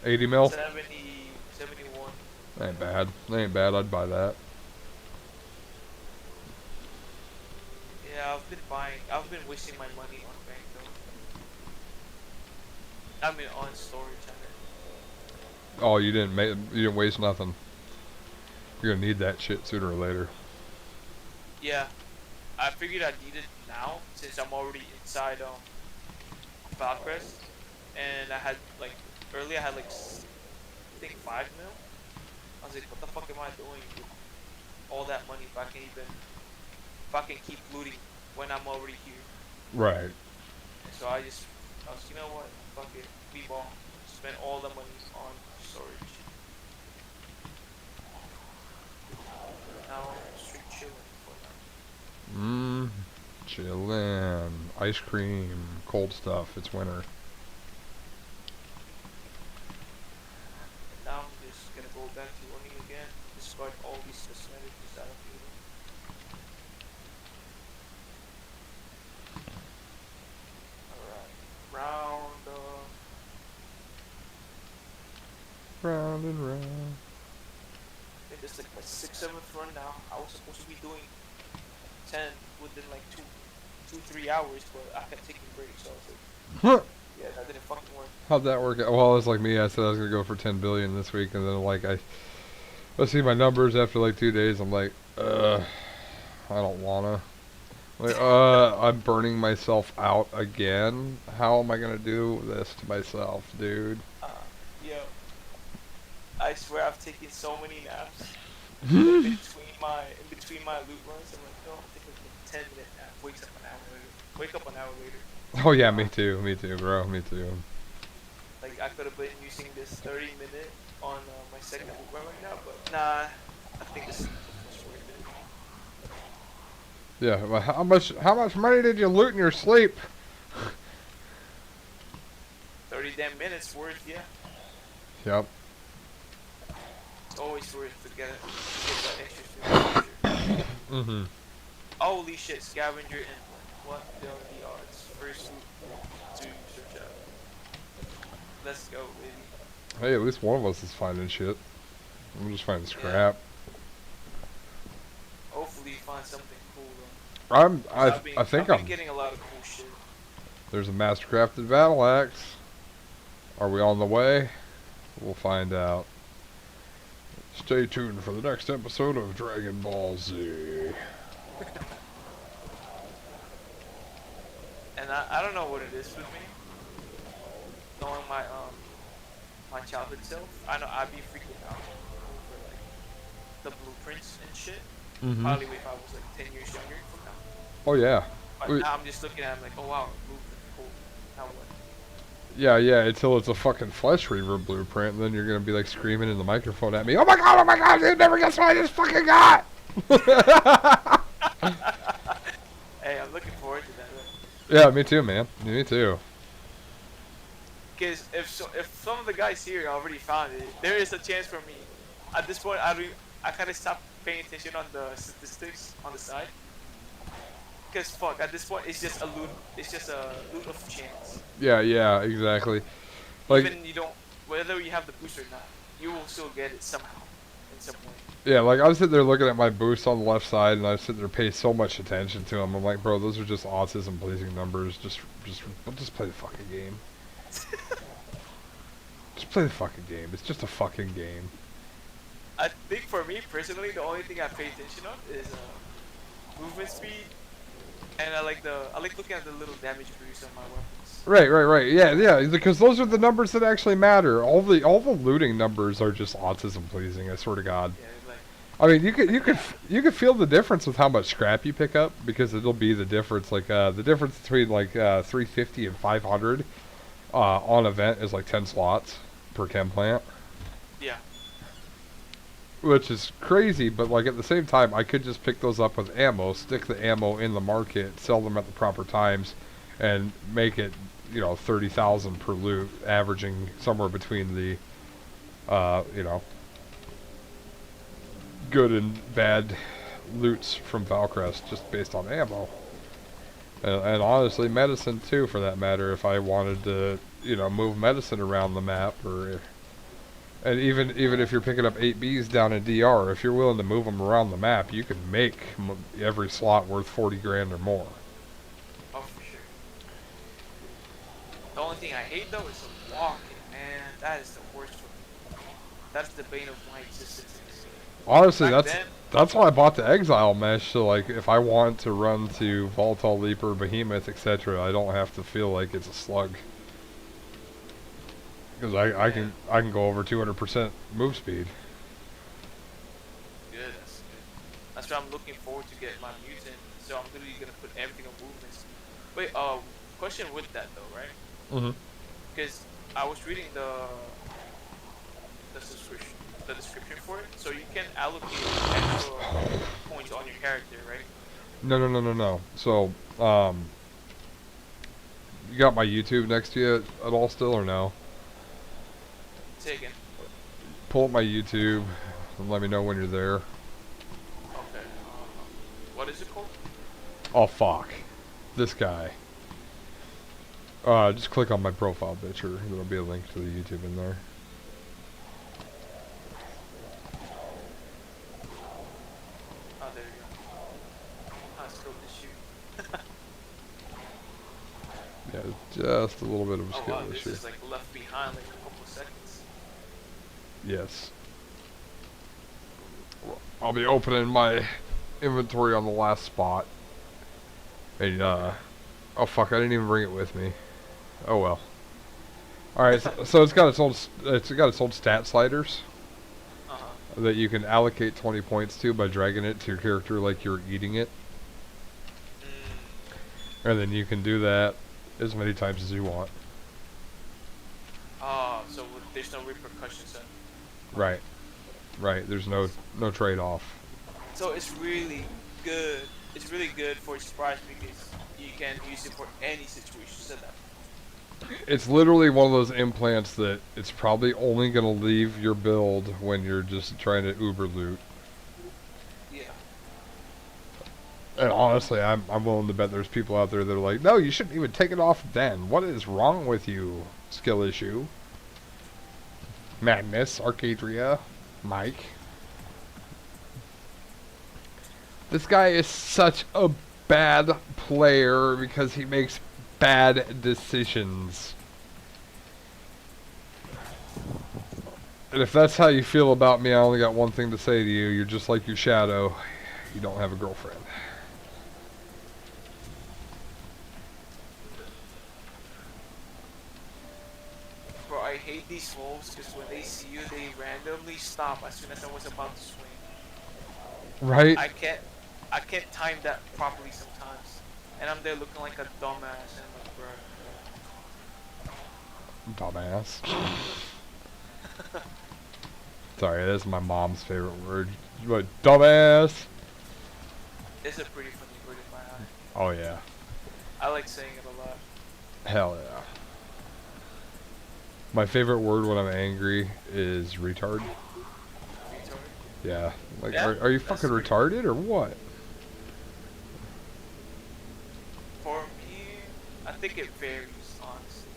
80 mil? 70, 71. Ain't bad. Ain't bad. I'd buy that. Yeah, I've been wasting my money on bank though. I mean on storage, I mean. Oh, you didn't waste nothing. You're gonna need that shit sooner or later. Yeah, I figured I'd need it now since I'm already inside Valkrest, and I had like earlier I had like I think 5 mil. I was like, what the fuck am I doing with all that money if I can keep looting when I'm already here? Right. And so I was, you know what, fuck it, b-ball, spend all the money on storage. Now I'm straight chilling for now. Chillin'. Ice cream. Cold stuff. It's winter. And now I'm just gonna go back to running again, discard all these cosmetics that I'm using. Alright, Round and round. I think this is like my 6th, 7th run now. I was supposed to be doing 10 within like 3 hours, but I kept taking breaks, so I was like, Huh. yeah, that didn't fucking work. How'd that work out? Well, it's like me. I said I was gonna go for 10 billion this week, and then like I see my numbers after like 2 days. I'm like, I don't wanna. Like, I'm burning myself out again. How am I gonna do this to myself, dude? Yo, I swear I've taken so many naps in between my loot runs. I'm like, no, I'm taking like a 10-minute nap. Wakes up an hour later. wake up an hour later. Oh yeah, me too, bro, me too. Like I could have been using this 30-minute on my second loop right now, but nah. I think this was worth it. Yeah, well, how much money did you loot in your sleep? 30 damn minutes worth, yeah. Yep. It's always worth to get that extra super. Mm-hmm. Holy shit, scavenger and what are the odds? First loop to search out. Let's go, baby. Hey, at least one of us is finding shit. I'm just finding scrap. Hopefully you find something cool though. I think I've been I'm. getting a lot of cool shit. There's a mastercrafted battle axe. Are we on the way? We'll find out. Stay tuned for the next episode of Dragon Ball Z. And I don't know what it is with me. Knowing my childhood self, I know I'd be freaking out over like the blueprints and shit. Mm-hmm. Probably if I was like 10 years younger from now. Oh yeah. But now I'm just looking at it like, oh wow, blueprint, cool. Now what? Yeah, until it's a fucking Flesh Reaver blueprint, and then you're gonna be like screaming in the microphone at me, oh my god, dude, never guess what I just fucking got! Hey, I'm looking forward to that. Yeah, me too, man. Me too. Because if some of the guys here already found it, there is a chance for me. At this point, I kind of stopped paying attention on the statistics on the side. Because fuck, at this point, it's just a loot. It's just a loot of chance. Yeah, exactly. Like, even you don't, whether you have the boost or not, you will still get it somehow, in some way. yeah, like I was sitting there looking at my boosts on the left side, and I was sitting there paying so much attention to them. I'm like, bro, those are just autism-pleasing numbers. Just play the fucking game. Just play the fucking game. It's just a fucking game. I think for me personally, the only thing I pay attention on is movement speed, and I like looking at the little damage produced on my weapons. Right. Yeah, because those are the numbers that actually matter. All the looting numbers are just autism-pleasing. I swear to God. Yeah, like. I mean, you could feel the difference with how much scrap you pick up, because it'll be the difference. Like the difference between like 350 and 500 on event is like 10 slots per chem plant. Yeah. Which is crazy, but like at the same time, I could just pick those up with ammo, stick the ammo in the market, sell them at the proper times, and make it, 30,000 per loot, averaging somewhere between the, good and bad loots from Valcrest, just based on ammo. And honestly, medicine too, for that matter, if I wanted to, move medicine around the map, and even if you're picking up 8Bs down in DR, if you're willing to move them around the map, you can make every slot worth 40 grand or more. Oh, for sure. The only thing I hate though is the walking, man. That is the worst for me. That's the bane of my existence. Honestly, Back that's why I bought the Exile Mesh, so like if I want to run to Volatile Leaper, Behemoth, etc., I don't have to feel like it's a slug. Because I can go over 200% move speed. Good, that's good. That's why I'm looking forward to get my mutant. So I'm literally gonna put everything on movement speed. Wait, question with that though, right? Mm-hmm. Because I was reading the description for it, so you can allocate extra points on your character, right? No. So, you got my YouTube next to you at all still, or no? Say again. Pull up my YouTube and let me know when you're there. Okay. What is it called? Oh, fuck. This guy. Just click on my profile picture. There'll be a link to the YouTube in there. Oh, there you go. I still miss you. Yeah, just a little bit of a Oh skill wow, this issue. is like left behind like a couple of seconds. Yes. Well, I'll be opening my inventory on the last spot. And, oh fuck, I didn't even bring it with me. Oh well. Alright, so it's got its own stat sliders that you can allocate 20 points to by dragging it to your character like you're eating it. and then you can do that as many times as you want. So there's no repercussions then. Right. Right. There's no trade-off. So it's really good. It's really good for surprise because you can use it for any situation. So that. It's literally one of those implants that it's probably only gonna leave your build when you're just trying to uber loot. Yeah. And honestly, I'm willing to bet there's people out there that are like, no, you shouldn't even take it off then. What is wrong with you? Skill issue. Madness, Arcadria, Mike. This guy is such a bad player because he makes bad decisions. And if that's how you feel about me, I only got one thing to say to you. You're just like your shadow. You don't have a girlfriend. Bro, I hate these wolves because when they see you, they randomly stop as soon as I was about to swing. Right? I can't time that properly sometimes, and I'm there looking like a dumbass, and I'm like, bro. Dumbass. Sorry, that's my mom's favorite word. What, dumbass? It's a pretty funny word in my eye. Oh yeah. I like saying it a lot. Hell yeah. My favorite word when I'm angry is retard. Retard. Yeah. Like, Yeah, are you that's fucking pretty- retarded or what? For me, I think it varies, honestly.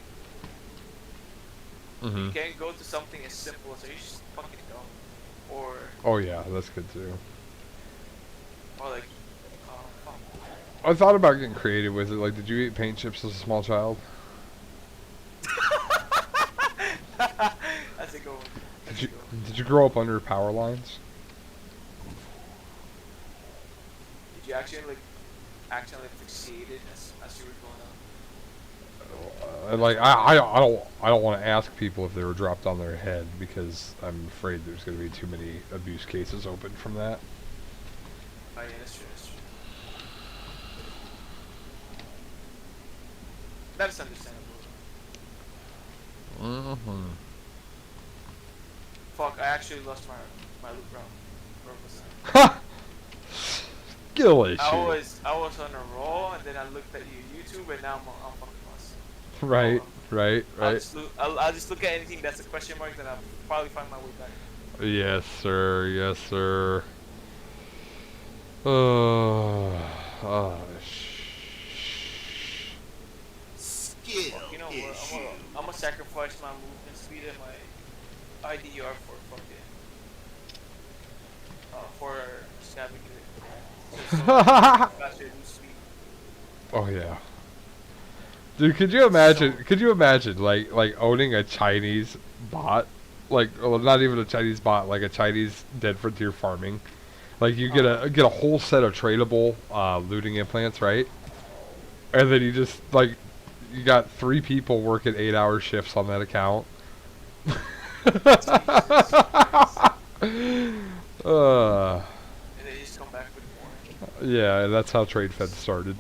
Mm-hmm. You can go to something as simple as, are you just fucking dumb? Or Oh yeah, that's good too. like, fuck. I thought about getting creative with it. Like, did you eat paint chips as a small child? That's a good one. Did you grow up under power lines? Did you actually fixated as you were growing up? And like, I don't want to ask people if they were dropped on their head because I'm afraid there's going to be too many abuse cases open from that. Oh yeah, that's true. That's true. That's understandable. Mm-hmm. Fuck, I actually lost my loot route. Where was Ha! Skill issue. I was on a roll, and then I looked at YouTube, and now I'm fucking lost. Right, right, I'll right. I'll just look at anything that's a question mark, then I'll probably find my way back. Yes, sir. Yes, sir. Oh, Fuck, you know what? I'm gonna sacrifice my movement speed and my IDR for fucking for scavenger. So faster loot speed. oh yeah. Dude, could you imagine? Could you imagine like owning a Chinese bot, like well, not even a Chinese bot, like a Chinese dead frontier farming? Like you get a whole set of tradable looting implants, right? And then you just like you got 3 people working 8-hour shifts on that account. uh, And then you just come back with more. yeah, that's how TradeFed started.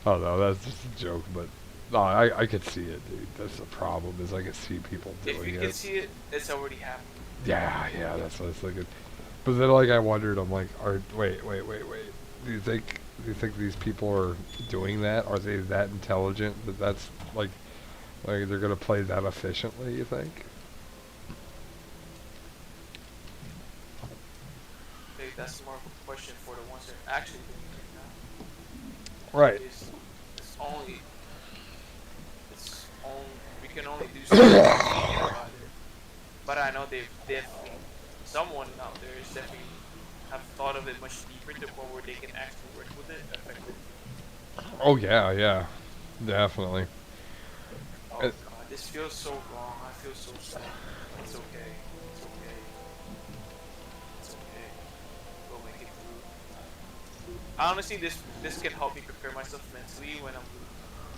Oh no, that's just a joke, but no, I could see it, dude. That's the problem is I could see people If doing you it. can see it, it's already happened. Yeah, that's what I was thinking. But then like I wondered, I'm like, wait. Do you think these people are doing that? Are they that intelligent that that's like they're gonna play that efficiently? You think? Maybe that's more of a question for the ones that are actually doing it right now. Right. We can only do so much about it. But I know they've definitely, someone out there is definitely have thought of it much deeper to the point where they can actually work with it effectively. Oh yeah, definitely. Oh god, this feels so wrong. I feel so sad. It's okay. It's okay. It's okay. We'll make it through. Honestly, this can help me prepare myself mentally when I'm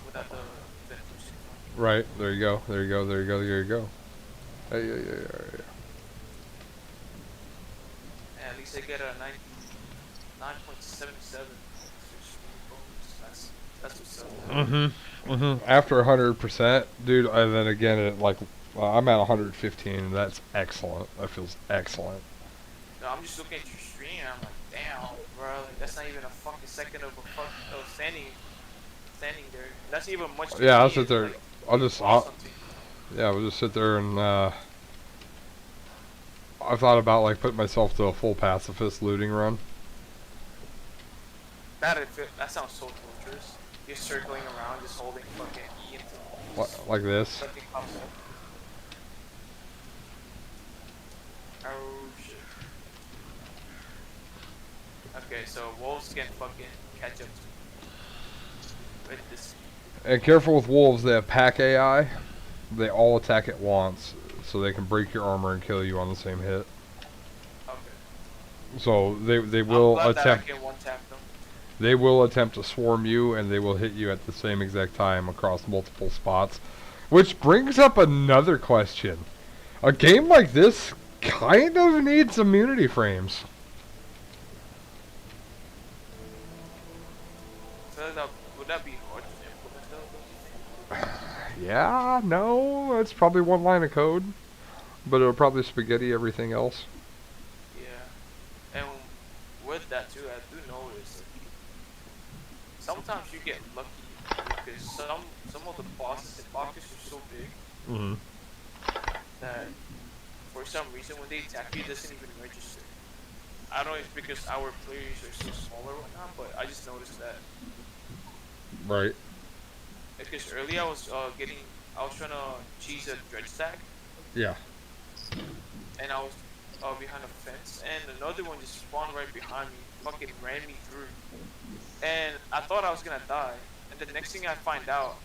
without the losing. Right. There you go. Yeah. And at least I get a 9.77 streaming bonus. That's what's up. After 100%, dude, and then again, I'm at 115, and that's excellent. That feels excellent. No, I'm just looking at your stream and I'm like, damn, bro, like that's not even a fucking second of standing there. That's even much to Yeah, I'll me sit is there. like I'll, boss hunting. yeah, we'll just sit there and, I thought about, like, putting myself to a full pacifist looting run. That sounds so torturous. You're circling around, just holding fucking E until Like this. something pops up. Oh shit. Okay, so wolves can fucking catch up to me with this. And careful with wolves, they have pack AI. They all attack at once, so they can break your armor and kill you on the same hit. Okay. So they I'm will glad that I attempt can one tap them. they will attempt to swarm you, and they will hit you at the same exact time across multiple spots. Which brings up another question. A game like this kind of needs immunity frames. So would that be hard to implement though? Don't you think? Yeah, no, it's probably one line of code, but it'll probably spaghetti everything else. Yeah. And with that too, I do notice like, sometimes you get lucky because some of the bosses and boxes are so big Mm-hmm. that for some reason when they attack you, it doesn't even register. I don't know if it's because our players are so small or whatnot, but I just noticed that. Right. Because earlier I was trying to cheese a dredge stack, Yeah. and I was behind a fence, and another one just spawned right behind me, fucking ran me through, and I thought I was gonna die, and the next thing I find out,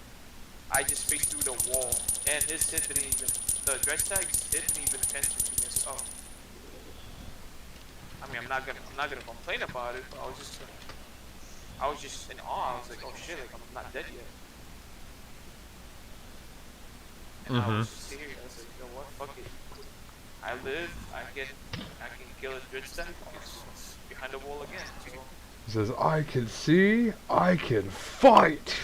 I just faced through the wall, and his hit didn't even, the dredge tag's hit didn't even penetrate me. So, I mean, I'm not gonna complain about it, but I was just in awe. I was like, oh shit, like I'm not dead yet. And I Mm-hmm. was just here. I was like, you know what? Fuck it. I live. I can kill a dredge tag. It's behind the wall again. So It says, I can see, I can fight.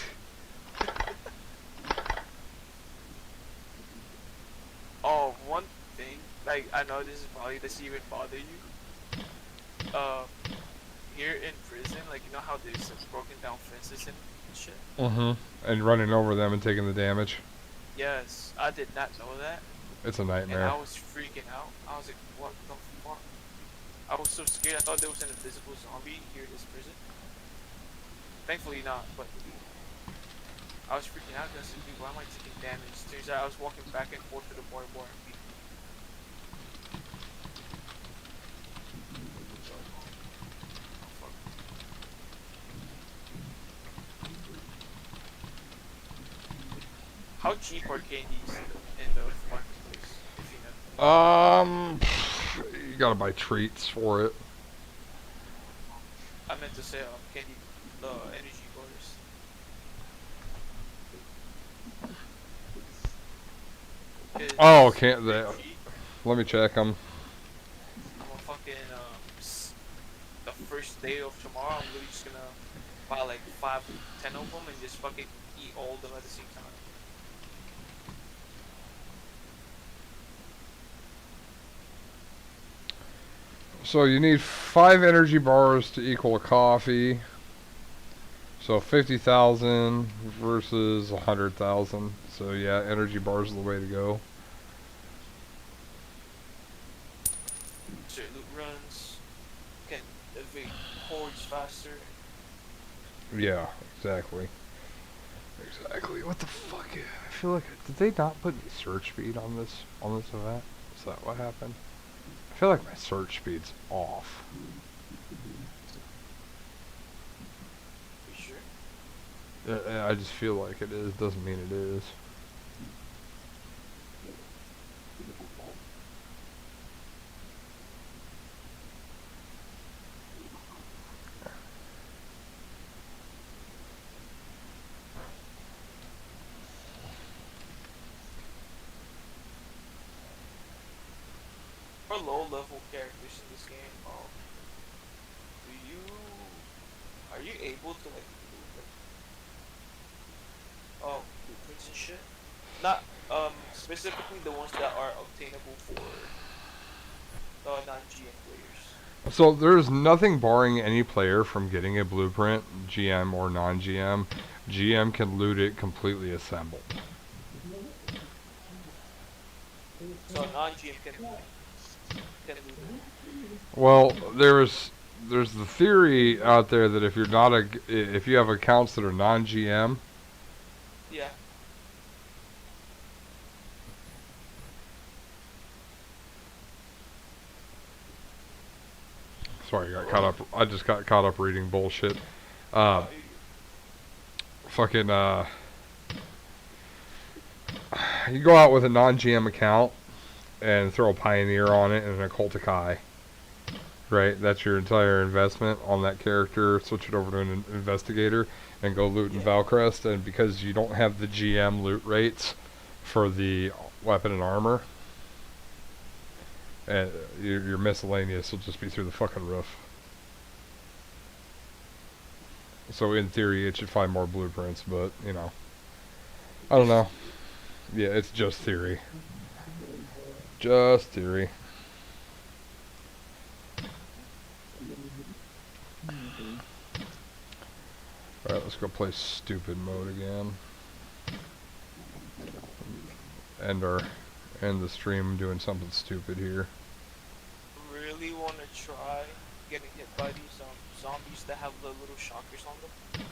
oh, one thing, like I know this is probably doesn't even bother you. Uh, here in prison, like you know how there's like broken down fences and shit. Mm-hmm. And running over them and taking the damage. Yes, I did not know that, It's a and nightmare. I was freaking out. I was like, what the fuck? I was so scared. I thought there was an invisible zombie here in this prison. Thankfully not, but I was freaking out because I was like, why am I taking damage? Turns out I was walking back and forth to the bar and beat. How cheap are candies in the marketplace, if you know? You gotta buy treats for it. I meant to say candy, the energy bars. Oh, 'Cause can't they're they? cheap. Let me check them. I'm a fucking the first day of tomorrow. I'm really just gonna buy like 5, 10 of them and just fucking eat all of them at the same time. So you need 5 energy bars to equal a coffee. So 50,000 versus 100,000. So yeah, energy bars is the way to go. Certain loot runs can evade hordes faster. Yeah, exactly. Exactly. What the fuck? I feel like, did they not put any search speed on this event? Is that what happened? I feel like my search speed's off. You sure? I just feel like it is. Doesn't mean it is. For low level characters in this game, do you Are you able to like do like blueprints and shit? Not specifically the ones that are obtainable for non-GM players. So there's nothing barring any player from getting a blueprint, GM or non-GM. GM can loot it completely assembled. So non-GM can like can loot it. Well, there's the theory out there that if you're not if you have accounts that are non-GM, Yeah. sorry, I got caught up. I just got caught up reading bullshit. Uh, Fucking you go out with a non-GM account and throw a Pioneer on it and an Occultic Eye. Right, that's your entire investment on that character. Switch it over to an investigator and go loot in Valcrest. And because you don't have the GM loot rates for the weapon and armor, and your miscellaneous will just be through the fucking roof. So in theory, it should find more blueprints, but you know, I don't know. Yeah, it's just theory. Just theory. Alright, let's go play stupid mode again. End the stream doing something stupid here. really want to try getting hit by these zombies that have the little shockers on them.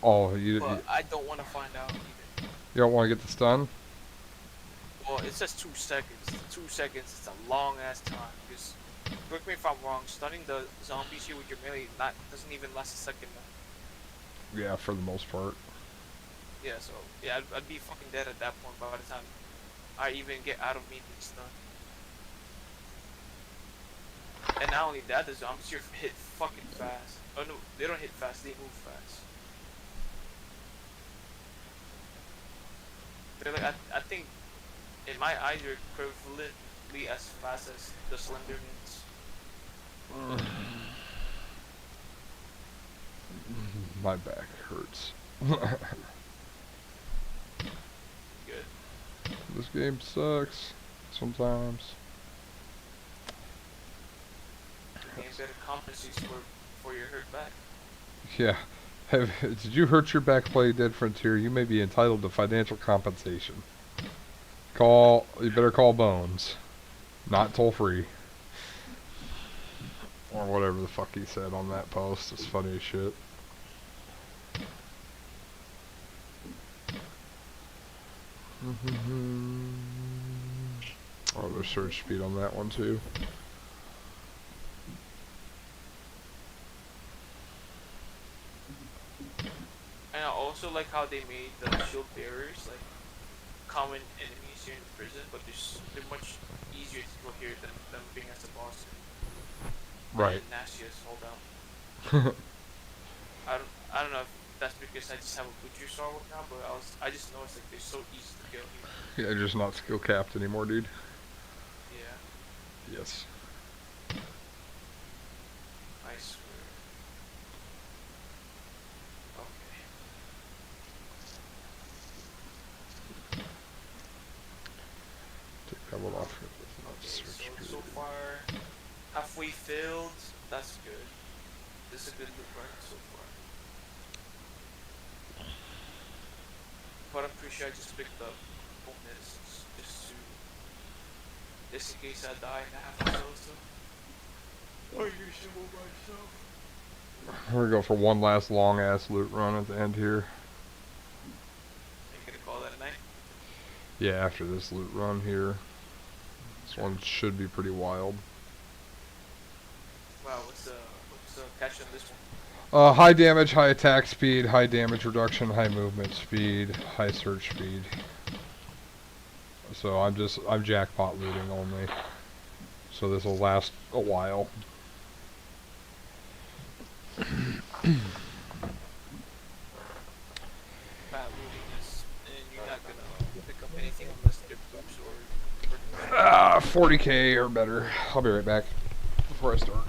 Oh, But I don't want to find out either. you don't want to get the stun? Well, it says 2 seconds. 2 seconds is a long ass time. Because, correct me if I'm wrong, stunning the zombies here with your melee doesn't even last a second. Yeah, for the most part. Yeah, so yeah, I'd be fucking dead at that point by the time I even get out of me being stunned. And not only that, the zombies here hit fucking fast. Oh no, they don't hit fast, they move fast. They're like, I think, in my eyes, they're equivalently as fast as the Slendermans. My back hurts. Good. This game sucks sometimes. The game better compensates for your hurt back. Yeah. Did you hurt your back playing Dead Frontier? You may be entitled to financial compensation. You better call Bones. Not toll free. Or whatever the fuck he said on that post. It's funny as shit. Oh, there's surge speed on that one too. And I also like how they made the shield bearers like common enemies here in the prison, but they're much easier to kill here than them being as a boss. Right. And nasty as all down. I don't know if that's because I just have a butcher saw now, but I just noticed like they're so easy to kill here. Yeah, just not skill capped anymore, dude. Yeah, Yes. I swear. Okay. Take that one off. Okay, so far halfway filled. That's good. This is a good look right so far. But I'm pretty sure I just picked up bonus just in case I die and I have to sell stuff. Or you should go myself. We're gonna go for one last long ass loot run at the end here. Are you gonna call that a night? Yeah, after this loot run here. This one should be pretty wild. Wow, what's the catch on this one? High damage, high attack speed, high damage reduction, high movement speed, high surge speed. So I'm jackpot looting only. So this will last a while. Bad looting is, and you're not gonna pick up anything unless they're boots or 40k or better. I'll be right back before I start.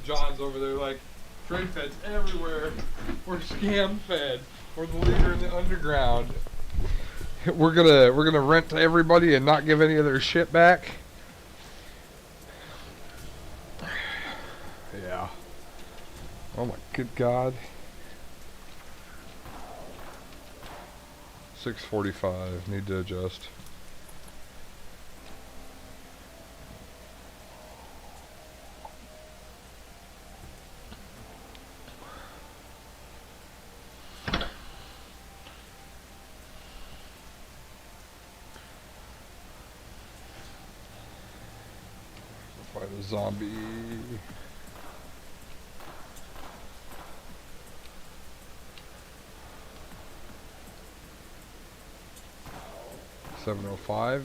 John's over there like, trade feds everywhere. We're scam fed. We're the leader in the underground. We're gonna rent to everybody and not give any of their shit back. Yeah. Oh my good God. 6:45. Need to adjust. Fight a zombie. $705.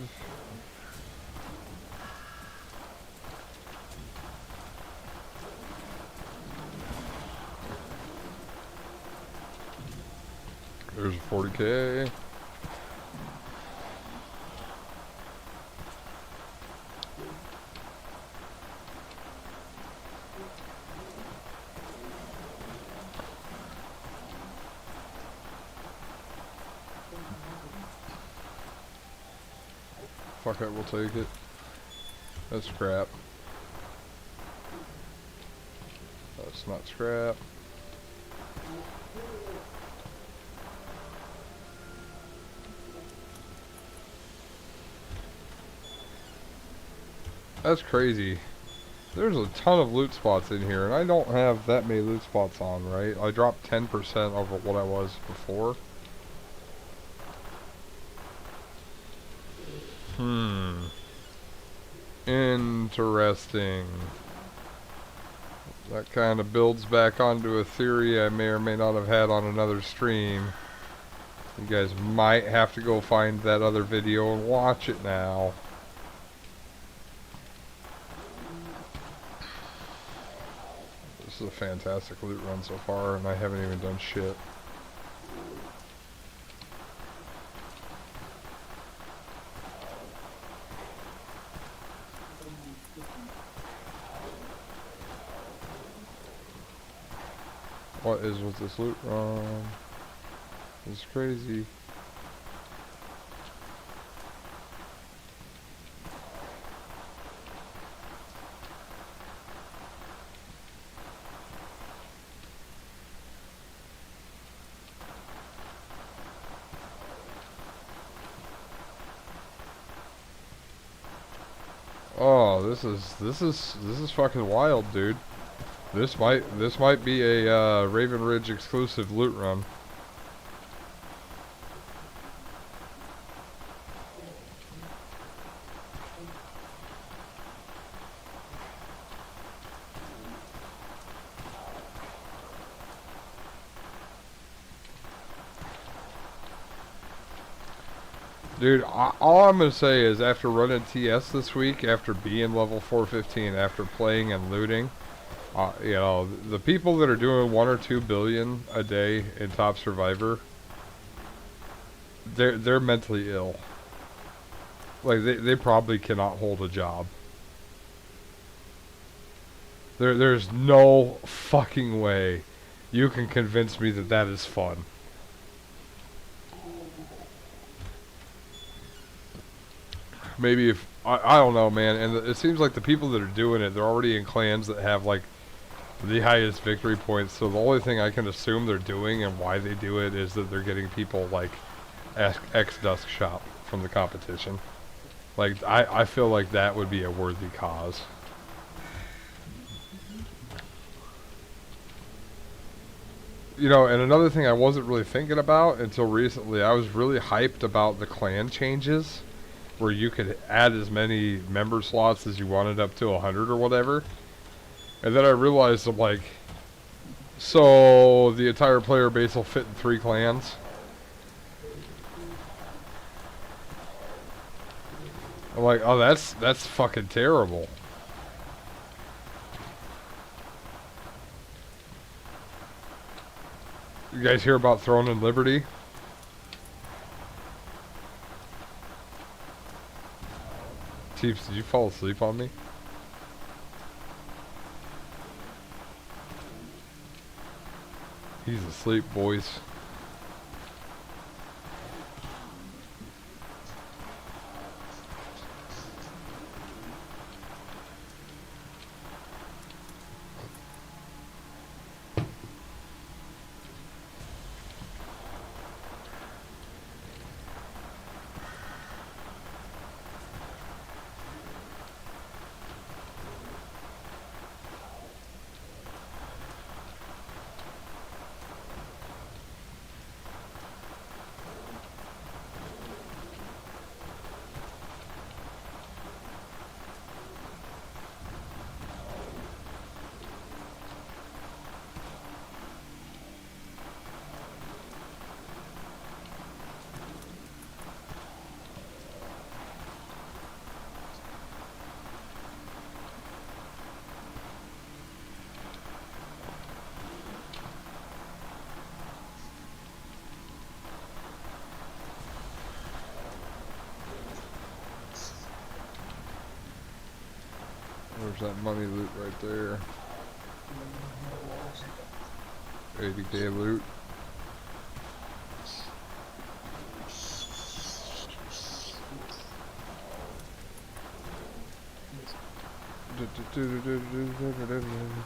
There's a 40K. Fuck it, we'll take it. That's scrap. That's not scrap. That's crazy. There's a ton of loot spots in here, and I don't have that many loot spots on, right? I dropped 10% over what I was before. Interesting. That kind of builds back onto a theory I may or may not have had on another stream. You guys might have to go find that other video and watch it now. This is a fantastic loot run so far, and I haven't even done shit. What is with this loot run? This is crazy. Oh, this is fucking wild, dude. This might be a Raven Ridge exclusive loot run. Dude, all I'm gonna say is after running TS this week, after being level 415, after playing and looting, you know, the people that are doing 1 or 2 billion a day in Top Survivor, they're mentally ill. Like they probably cannot hold a job. There's no fucking way you can convince me that that is fun. Maybe if I don't know, man. And it seems like the people that are doing it, they're already in clans that have like the highest victory points. So the only thing I can assume they're doing and why they do it is that they're getting people like X Dusk Shop from the competition. Like I feel like that would be a worthy cause. You know, and another thing I wasn't really thinking about until recently, I was really hyped about the clan changes, where you could add as many member slots as you wanted up to 100 or whatever. And then I realized, I'm like, so the entire player base will fit in 3 clans? I'm like, oh, that's fucking terrible. You guys hear about Throne and Liberty? Teeps, did you fall asleep on me? He's asleep, boys. There's that money loot right there. 80k loot.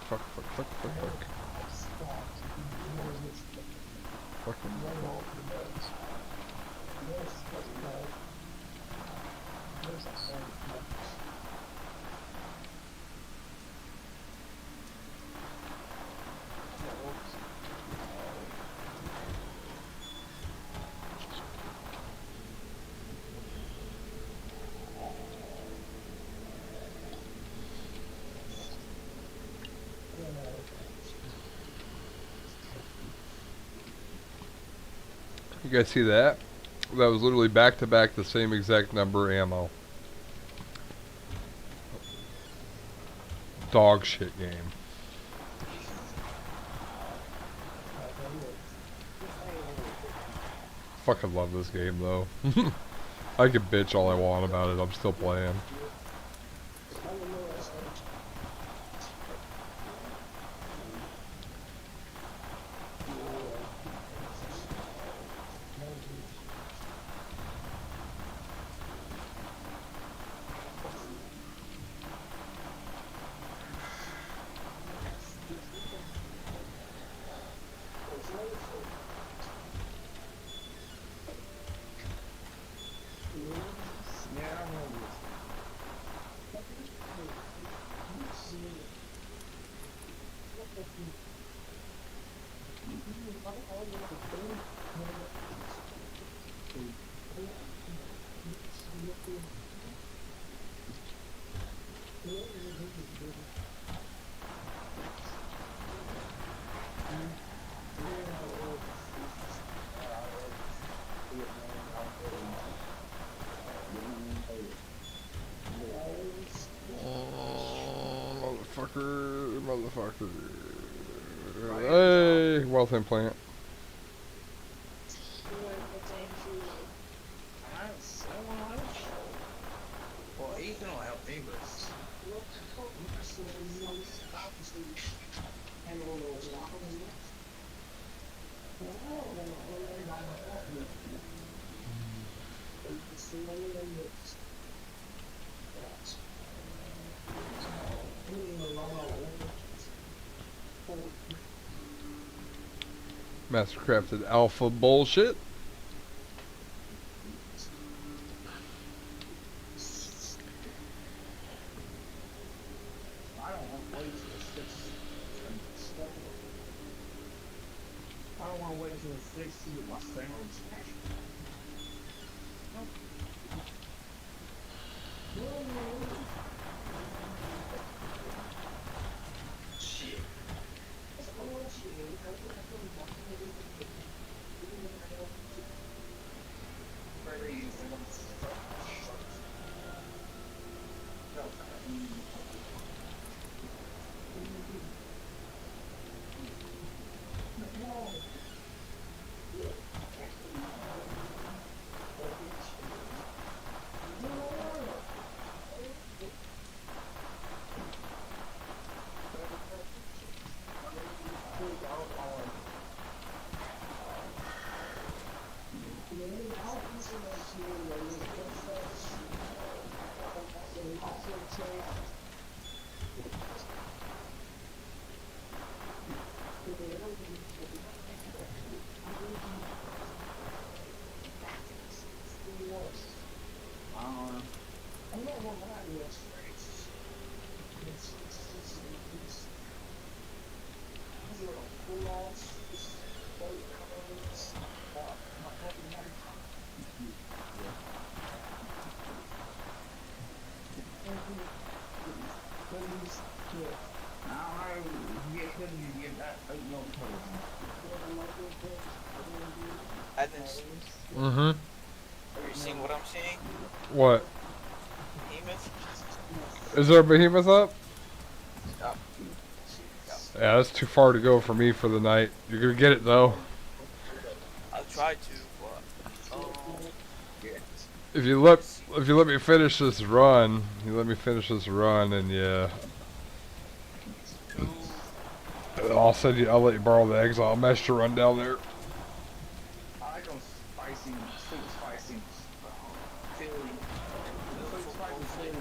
Fuck, fuck, fuck, fuck, fuck. Fucking. You guys see that? That was literally back to back the same exact number ammo. Dog shit game. Fucking love this game though. I can bitch all I want about it, I'm still playing. Motherfucker. Hey, wealth implant. Well, he's gonna help me, but Mastercrafted alpha bullshit. I don't want to wait till the 6th. I don't want to wait till the 6th to get my sandwich. Adams, Mm-hmm. are you seeing what I'm seeing? What? Behemoth? Is there a behemoth up? Oh. Yeah, that's too far to go for me for the night. You're gonna get it though. I'll try to, but If you let me finish this run, and yeah, I'll let you borrow the exile mesh to run down there. I go spicy, super spicy. Chili. Super spicy chili.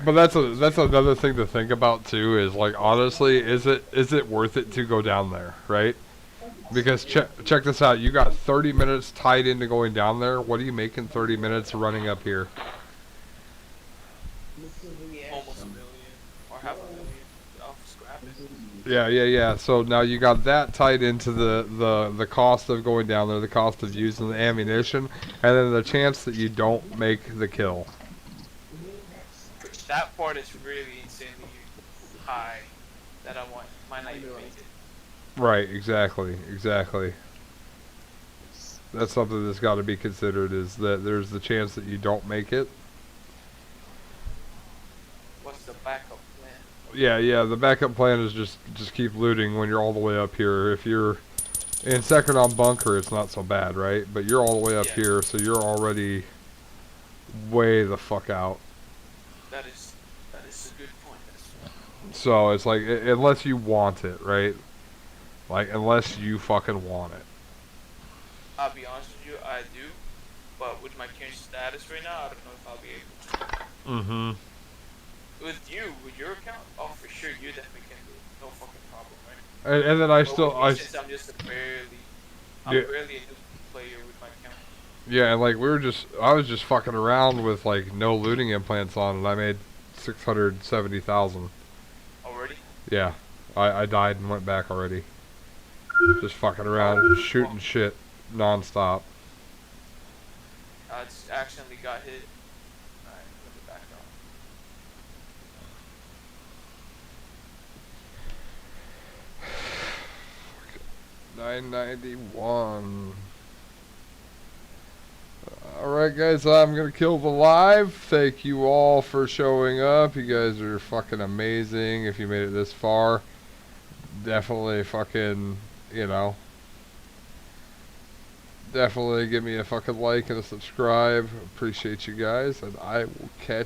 But that's another thing to think about too. Is like honestly, is it worth it to go down there, right? Because check this out. You got 30 minutes tied into going down there. What do you make in 30 minutes running up here? almost a million or half a million off scrapping. Yeah. So now you got that tied into the cost of going down there, the cost of using the ammunition, and then the chance that you don't make the kill. That part is really insanely high that might not even make it. Right, exactly. That's something that's got to be considered, is that there's the chance that you don't make it. What's the backup plan? Yeah, the backup plan is just keep looting when you're all the way up here. If you're in second on bunker, it's not so bad, right? But you're all the way up here, so you're already way the fuck out. That is a good point. So it's like, unless you want it, right? Like, unless you fucking want it. I'll be honest with you, I do, but with my current status right now, I don't know if I'll be able to. Mm-hmm. With your account, oh for sure, you definitely can do it. No fucking problem, right? And then Since I'm just I'm barely a new player with my account. Yeah, and like I was just fucking around with like no looting implants on, and I made 670,000. Already? Yeah, I died and went back already. Just fucking around, shooting shit non-stop. I just accidentally got hit. Alright, let me back up. 991. Alright guys, I'm gonna kill the live. Thank you all for showing up. You guys are fucking amazing. If you made it this far, definitely fucking, definitely give me a fucking like and a subscribe. Appreciate you guys, and I will catch